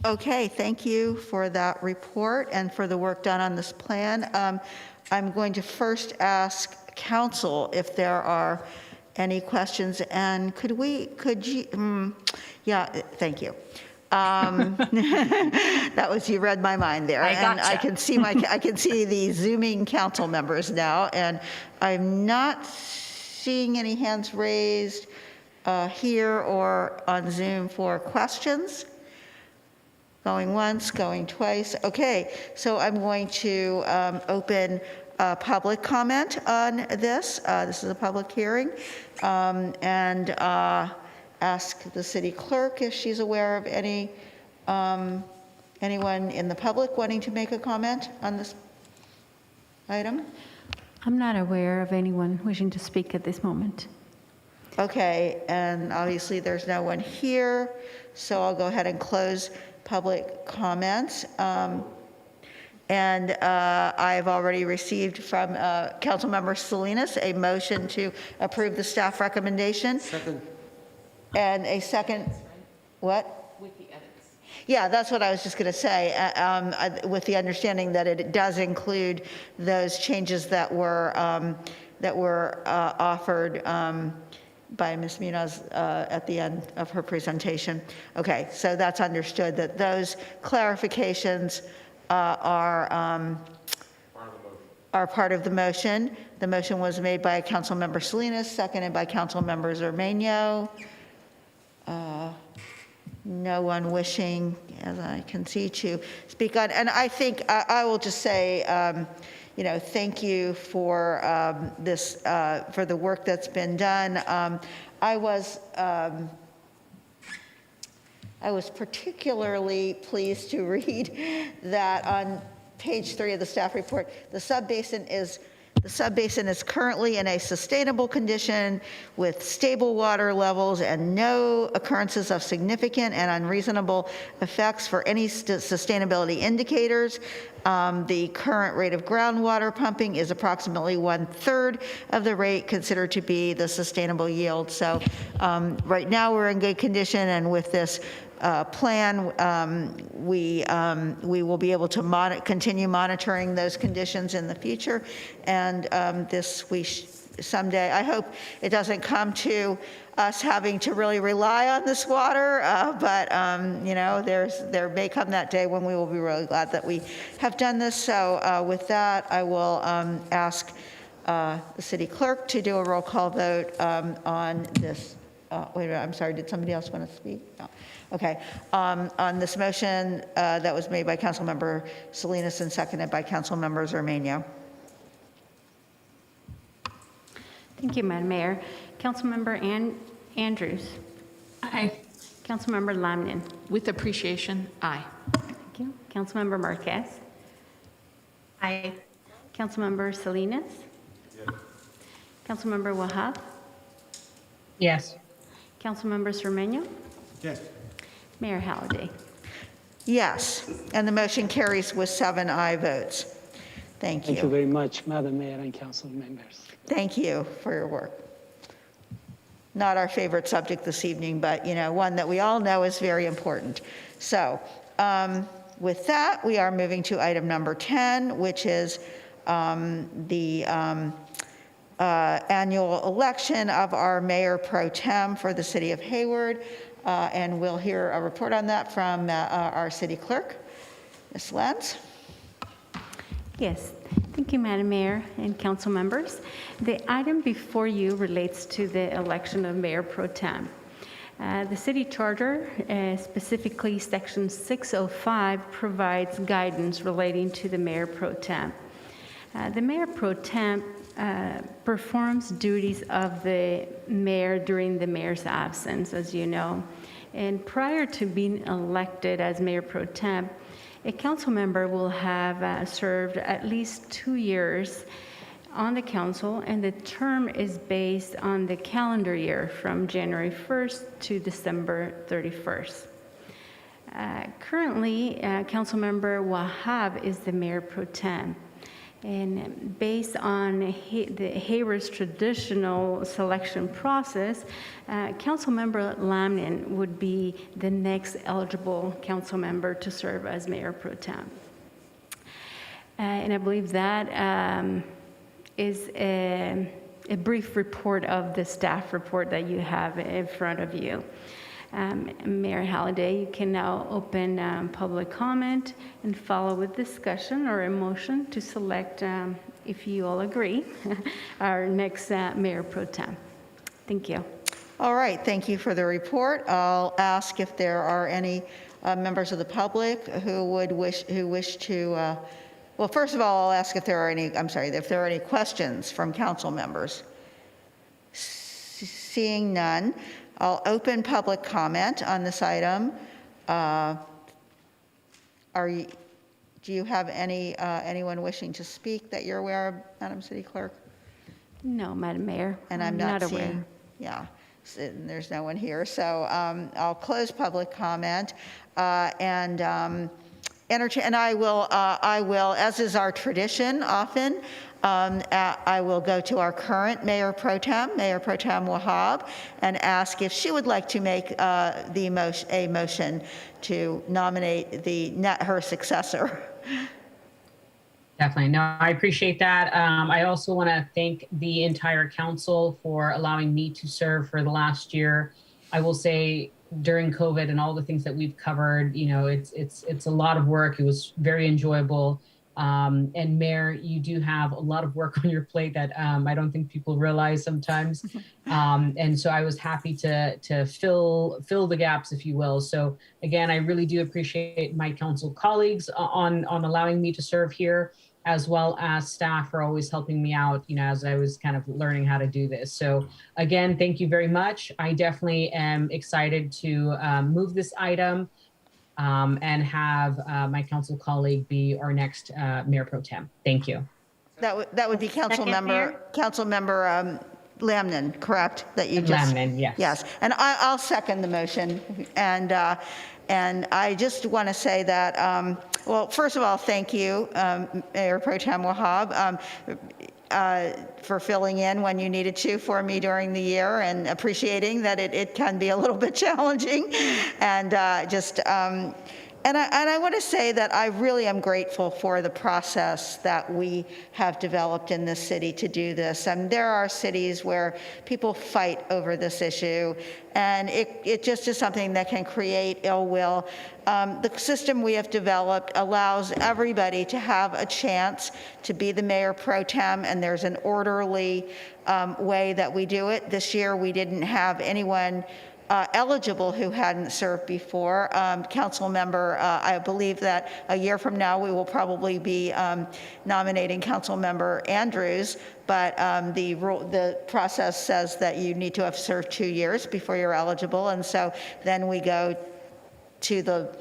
Okay, thank you for that report and for the work done on this plan. I'm going to first ask Council if there are any questions, and thank you. That was, you read my mind there. And I can see I can see the Zooming council members now, and I'm not seeing any hands raised here or on Zoom for questions. Going once, going twice. Okay, so I'm going to open public comment on this. This is a public hearing, and ask the city clerk if she's aware of any anyone in the public wanting to make a comment on this item. I'm not aware of anyone wishing to speak at this moment. Okay, and obviously there's no one here, so I'll go ahead and close public comments. I've already received from Councilmember Salinas a motion to approve the staff recommendation. Second. And a second, what? With the edits. Yeah, that's what I was just going to say, with the understanding that it does include those changes that were offered by Ms. Munoz at the end of her presentation. Okay, so that's understood, that those clarifications are part of the motion. The motion was made by Councilmember Salinas, seconded by Councilmember Zermeño. No one wishing, as I can see, to speak on. And I think I will just say, thank you for this, for the work that's been done. I was I was particularly pleased to read that on page 3 of the staff report, the subbasin is currently in a sustainable condition with stable water levels and no occurrences of significant and unreasonable effects for any sustainability indicators. The current rate of groundwater pumping is approximately 1/3 of the rate considered to be the sustainable yield. So right now we're in good condition, and with this plan, we will be able to continue monitoring those conditions in the future. And someday, I hope it doesn't come to us having to really rely on this water, but there may come that day when we will be really glad that we have done this. So with that, I will ask the city clerk to do a roll call vote on this. Wait a minute, I'm sorry, did somebody else want to speak? No. Okay, on this motion that was made by Councilmember Salinas and seconded by Councilmember Zermania. Thank you, Madam Mayor. Councilmember Andrews. Aye. Councilmember Lamnin. With appreciation, aye. Thank you. Councilmember Marquez. Aye. Councilmember Salinas. Yes. Councilmember Wahab. Yes. Councilmember Cermeño. Yes. Mayor Halliday. Yes, and the motion carries with 7 aye votes. Thank you. Thank you very much, Madam Mayor and council members. Thank you for your work. Not our favorite subject this evening, but one that we all know is very important. So with that, we are moving to item number 10, which is the annual election of our mayor pro tem for the city of Hayward. And we'll hear a report on that from our city clerk, Ms. Lenz. Yes, thank you, Madam Mayor and council members. The item before you relates to the election of mayor pro tem. The city charter, specifically section 605, provides guidance relating to the mayor pro tem. The mayor pro tem performs duties of the mayor during the mayor's absence, as you know. And prior to being elected as mayor pro tem, a council member will have served at least 2 years on the council, and the term is based on the calendar year from January 1st to December 31st. Currently, council member Wahab is the mayor pro tem. And based on the Hayward's traditional selection process, Councilmember Lamnin would be the next eligible council member to serve as mayor pro tem. And I believe that is a brief report of the staff report that you have in front of you. Mayor Halliday, you can now open public comment and follow with discussion or a motion to select, if you all agree, our next mayor pro tem. Thank you. All right, thank you for the report. I'll ask if there are any members of the public who wish to, well, first of all, I'll ask if there are any questions from council members. Seeing none, I'll open public comment on this item. Do you have anyone wishing to speak that you're aware of, Madam City Clerk? No, Madam Mayor. And I'm not aware. seeing, yeah, there's no one here. So I'll close public comment and I will, as is our tradition often, I will go to our current Mayor Pro Tem Wahab, and ask if she would like to make a motion to nominate her successor. Definitely. No, I appreciate that. I also want to thank the entire council for allowing me to serve for the last year. I will say during COVID and all the things that we've covered, it's a lot of work. It was very enjoyable. And Mayor, you do have a lot of work on your plate that I don't think people realize sometimes. And so I was happy to fill the gaps, if you will. So again, I really do appreciate my council colleagues on allowing me to serve here. as well as staff for always helping me out, as I was kind of learning how to do this. So again, thank you very much. I definitely am excited to move this item and have my council colleague be our next Mayor Pro Tem. Thank you. That would be Councilmember Lamnon, correct? That you just. Lamnon, yes. Yes, and I'll second the motion. And I just want to say that, well, first of all, thank you, Mayor Pro Tem Wahab, for filling in when you needed to for me during the year, and appreciating that it can be a little bit challenging. And And I want to say that I really am grateful for the process that we have developed in this city to do this. And there are cities where people fight over this issue, and it just is something that can create ill will. The system we have developed allows everybody to have a chance to be the mayor pro tem, and there's an orderly way that we do it. This year, we didn't have anyone eligible who hadn't served before. Council member, I believe that a year from now we will probably be nominating Council member Andrews, but the process says that you need to have served 2 years before you're eligible, and so then we go to the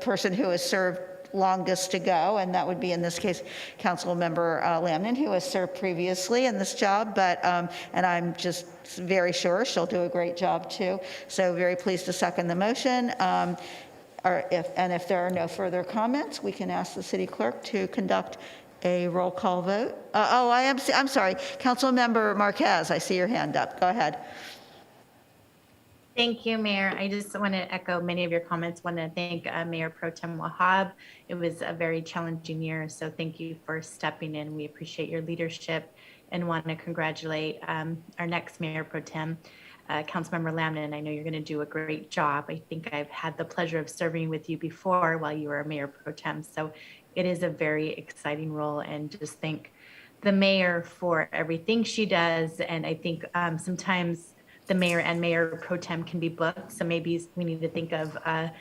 person who has served longest to go, and that would be in this case Council member Lamnon, who has served previously in this job, but and I'm just very sure she'll do a great job too. So very pleased to second the motion. If there are no further comments, we can ask the city clerk to conduct a roll call vote. I'm sorry, Council member Marquez, I see your hand up. Go ahead. Thank you, Mayor. I just want to echo many of your comments. Want to thank Mayor Pro Tem Wahab. It was a very challenging year, so thank you for stepping in. We appreciate your leadership and want to congratulate our next Mayor Pro Tem, Councilmember Lamnon. I know you're going to do a great job. I think I've had the pleasure of serving with you before while you were Mayor Pro Tem, so it is a very exciting role, and just thank the mayor for everything she does. And I think sometimes the mayor and mayor pro tem can be booked, so maybe we need to think of a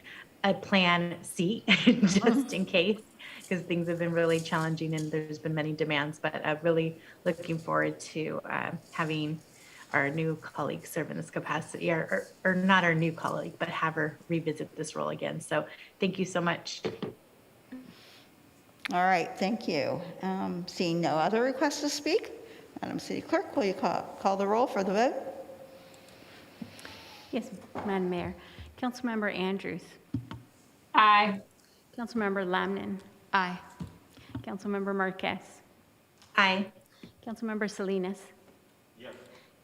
plan C just in case, because things have been really challenging and there's been many demands. But really looking forward to having our new colleague serve in this capacity, or not our new colleague, but have her revisit this role again. So thank you so much. All right, thank you. Seeing no other requests to speak, Madam City Clerk, will you call the roll for the vote? Yes, Madam Mayor. Councilmember Andrews. Aye. Councilmember Lamnon. Aye. Councilmember Marquez. Aye. Councilmember Salinas. Yes.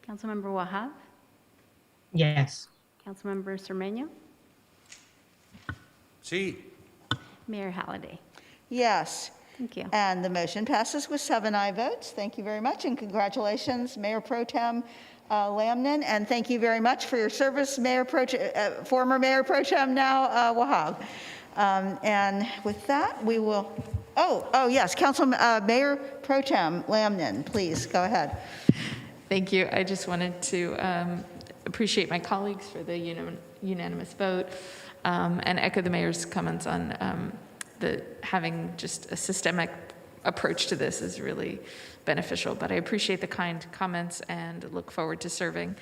Councilmember Wahab. Yes. Councilmember Cermeño. See. Mayor Halliday. Yes. Thank you. And the motion passes with 7 aye votes. Thank you very much, and congratulations, Mayor Pro Tem Lamnon, and thank you very much for your service, former Mayor Pro Tem now Wahab. And with that, we will. Yes, Mayor Pro Tem Lamnon, please go ahead. Thank you. I just wanted to appreciate my colleagues for the unanimous vote, and echo the mayor's comments on having just a systemic approach to this is really beneficial. But I appreciate the kind comments and look forward to serving.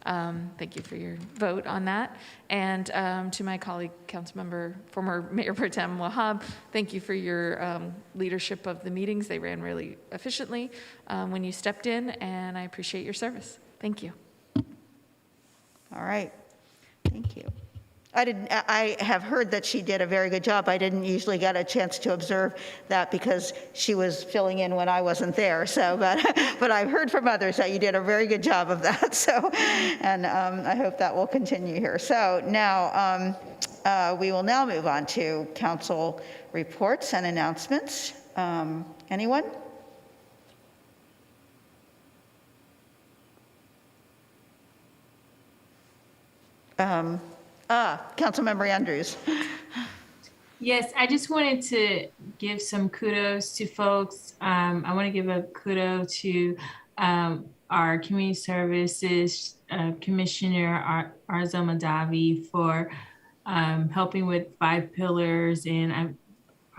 Thank you for your vote on that. And to my colleague, Councilmember, former Mayor Pro Tem Wahab, thank you for your leadership of the meetings. They ran really efficiently when you stepped in, and I appreciate your service. Thank you. All right, thank you. I have heard that she did a very good job. I didn't usually get a chance to observe that because she was filling in when I wasn't there. So, but I've heard from others that you did a very good job of that. So, and I hope that will continue here. So now we will now move on to council reports and announcements. Anyone? Councilmember Andrews. Yes, I just wanted to give some kudos to folks. I want to give a kudos to our Community Services Commissioner Arza Madavi for helping with 5 pillars, and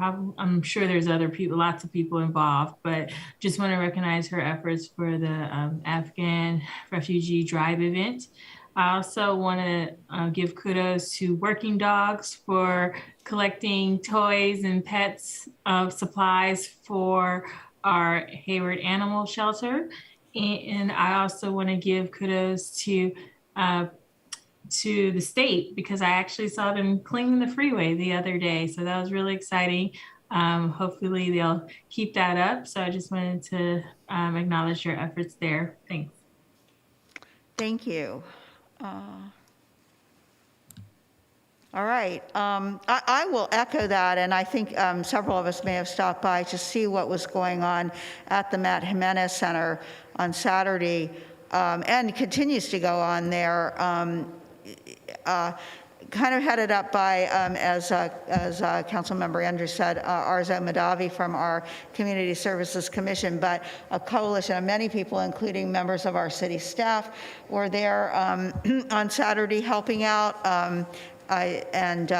I'm sure there's other people, lots of people involved, but just want to recognize her efforts for the Afghan refugee drive event. I also want to give kudos to Working Dogs for collecting toys and pets supplies for our Hayward Animal Shelter. And I also want to give kudos to the state, because I actually saw them cleaning the freeway the other day. So that was really exciting. Hopefully they'll keep that up. So I just wanted to acknowledge your efforts there. Thanks. Thank you. All right. I will echo that, and I think several of us may have stopped by to see what was going on at the Matt Jimenez Center on Saturday, and continues to go on there. Kind of headed up by, as Councilmember Andrews said, Arzo Madavi from our Community Services Commission, but a coalition of many people, including members of our city staff, were there on Saturday helping out, and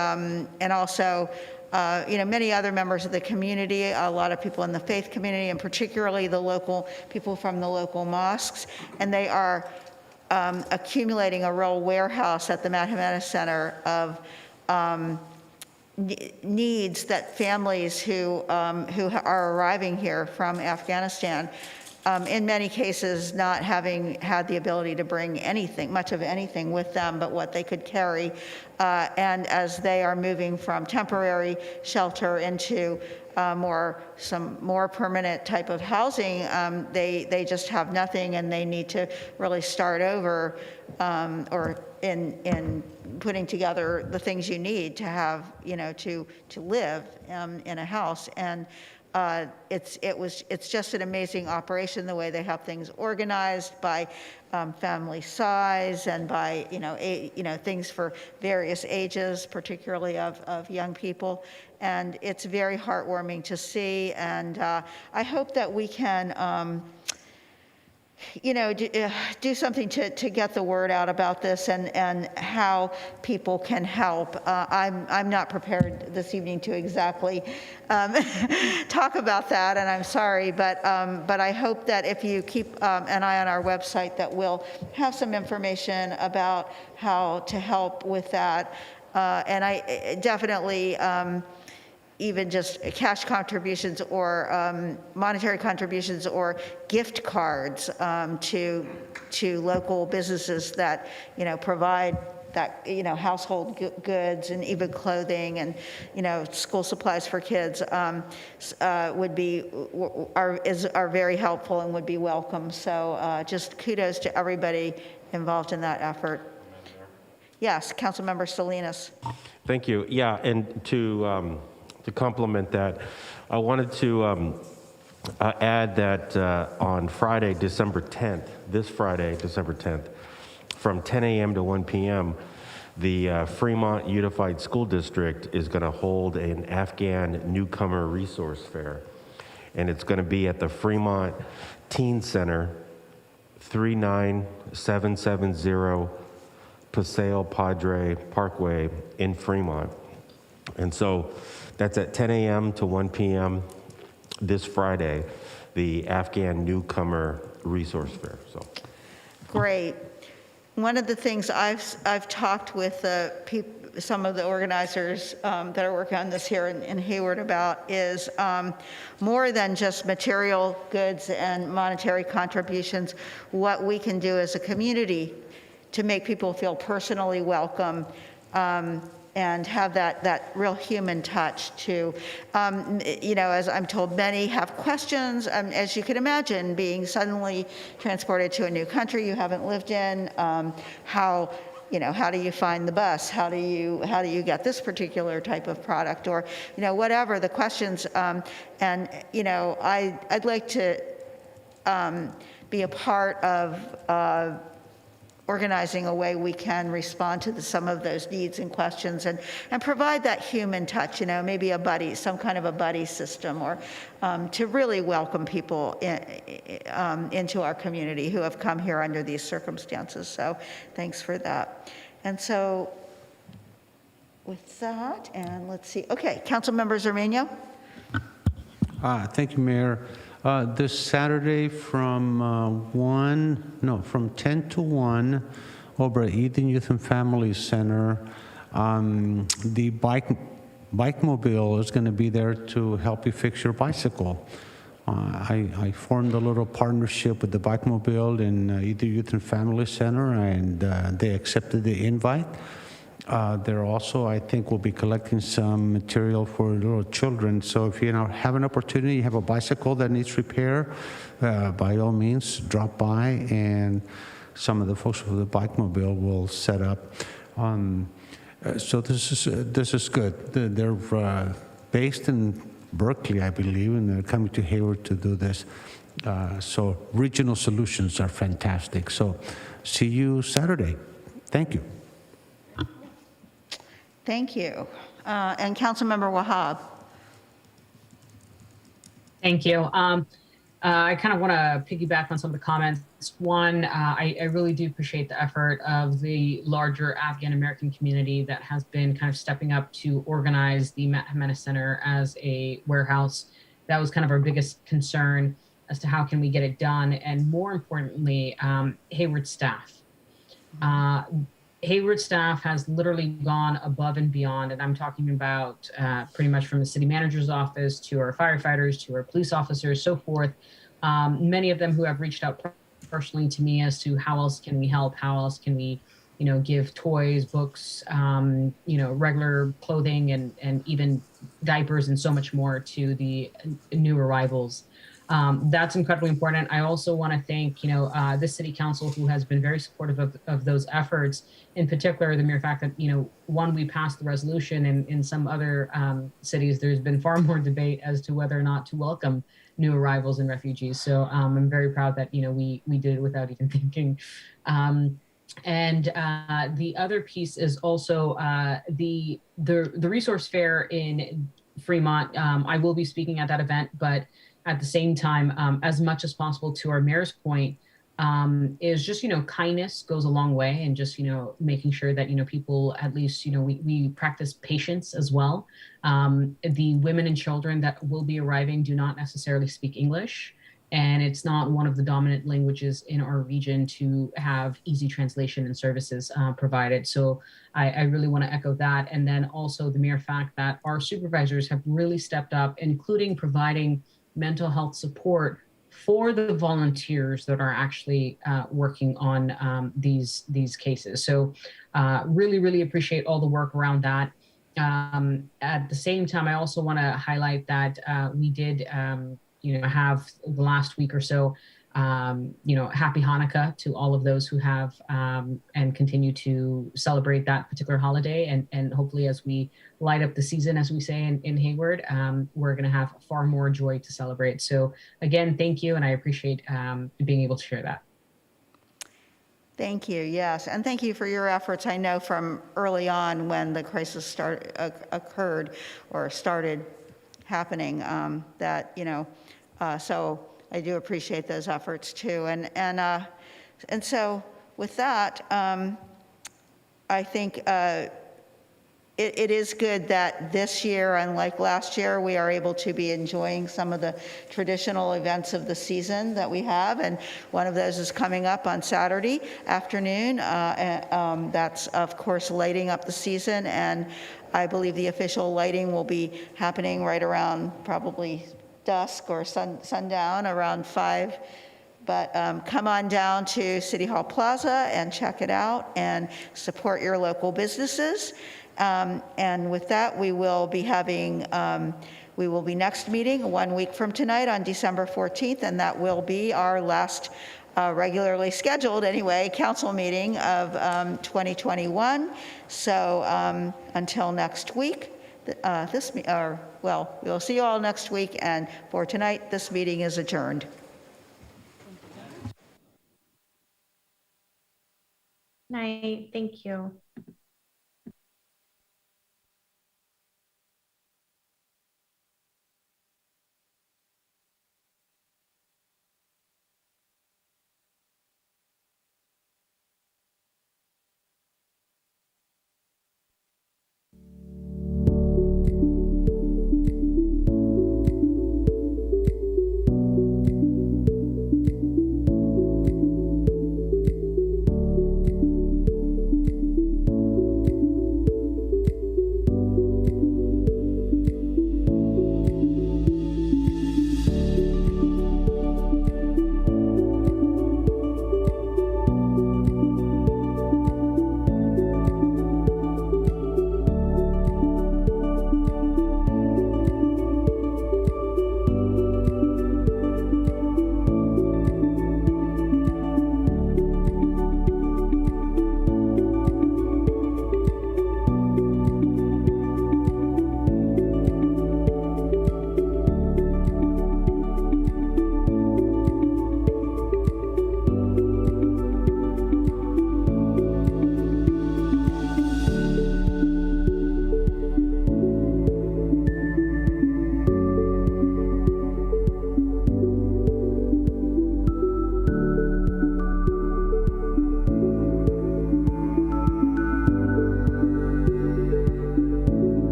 also many other members of the community, a lot of people in the faith community, and particularly the local people from the local mosques, and they are accumulating a real warehouse at the Matt Jimenez Center of needs that families who are arriving here from Afghanistan, in many cases not having had the ability to bring much of anything with them but what they could carry, and as they are moving from temporary shelter into some more permanent type of housing, they just have nothing, and they need to really start over, or in putting together the things you need to have, to live in a house. And it's just an amazing operation, the way they have things organized by family size and by things for various ages, particularly of young people. And it's very heartwarming to see. And I hope that we can do something to get the word out about this and how people can help. I'm not prepared this evening to exactly talk about that, and I'm sorry, but I hope that if you keep an eye on our website, that we'll have some information about how to help with that. And I definitely, even just cash contributions or monetary contributions or gift cards to local businesses that provide that household goods and even clothing and school supplies for kids are very helpful and would be welcome. So just kudos to everybody involved in that effort. Yes, Councilmember Salinas. Thank you. Yeah, and to complement that, I wanted to add that on Friday, December 10th, this Friday, December 10th, from 10 a.m. to 1 p.m., the Fremont Unified School District is going to hold an Afghan Newcomer Resource Fair. And it's going to be at the Fremont Teen Center, 39770 Paseo Padre Parkway in Fremont. And so that's at 10 a.m. to 1 p.m. this Friday, the Afghan Newcomer Resource Fair. So, great. One of the things I've talked with some of the organizers that are working on this here in Hayward about is more than just material goods and monetary contributions, what we can do as a community to make people feel personally welcome, and have that real human touch to, as I'm told, many have questions, as you can imagine, being suddenly transported to a new country you haven't lived in, how do you find the bus? How do you get this particular type of product? Or, whatever the questions. I'd like to be a part of organizing a way we can respond to some of those needs and questions and provide that human touch, maybe a buddy, some kind of a buddy system, or to really welcome people into our community who have come here under these circumstances. So thanks for that. And so with that, and let's see, okay, Councilmember Zermino? Thank you, Mayor. This Saturday from 10 to 1 over at Eden Youth and Family Center, the bike mobile is going to be there to help you fix your bicycle. I formed a little partnership with the Bike Mobile and Eden Youth and Family Center, and they accepted the invite. They're also, I think, will be collecting some material for little children. So if you have an opportunity, you have a bicycle that needs repair, by all means, drop by, and some of the folks from the Bike Mobile will set up. So this is good. They're based in Berkeley, I believe, and they're coming to Hayward to do this. So regional solutions are fantastic. So see you Saturday. Thank you. Thank you. And Councilmember Wahab. Thank you. I kind of want to piggyback on some of the comments. One, I really do appreciate the effort of the larger Afghan American community that has been kind of stepping up to organize the Matt Jimenez Center as a warehouse. That was kind of our biggest concern as to how can we get it done, and more importantly, Hayward staff. Hayward staff has literally gone above and beyond, and I'm talking about pretty much from the city manager's office to our firefighters, to our police officers, so forth. Many of them who have reached out personally to me as to how else can we help, how else can we, give toys, books, regular clothing, and even diapers and so much more to the new arrivals. That's incredibly important. I also want to thank, the city council who has been very supportive of those efforts. In particular, the mere fact that, one, we passed the resolution, and in some other cities, there's been far more debate as to whether or not to welcome new arrivals and refugees. So I'm very proud that, we did it without even thinking. And the other piece is also the resource fair in Fremont. I will be speaking at that event, but at the same time, as much as possible, to our mayor's point, is just, kindness goes a long way, and just, making sure that, people, at least, we practice patience as well. The women and children that will be arriving do not necessarily speak English, and it's not one of the dominant languages in our region to have easy translation and services provided. So I really want to echo that. And then also the mere fact that our supervisors have really stepped up, including providing mental health support for the volunteers that are actually working on these cases. So really, really appreciate all the work around that. At the same time, I also want to highlight that we did, have the last week or so, happy Hanukkah to all of those who have and continue to celebrate that particular holiday. And hopefully as we light up the season, as we say in Hayward, we're going to have far more joy to celebrate. So again, thank you. And I appreciate being able to share that. Thank you, yes. And thank you for your efforts. I know from early on when the crisis occurred or started happening that, so I do appreciate those efforts too. And so with that, I think it is good that this year, unlike last year, we are able to be enjoying some of the traditional events of the season that we have. And one of those is coming up on Saturday afternoon. That's, of course, lighting up the season. And I believe the official lighting will be happening right around probably dusk or sundown, around 5. But come on down to City Hall Plaza and check it out and support your local businesses. And with that, we will be having, we will be next meeting 1 week from tonight on December 14th, and that will be our last regularly scheduled, anyway, council meeting of 2021. So until next week, we'll see you all next week, and for tonight, this meeting is adjourned. Night, thank you.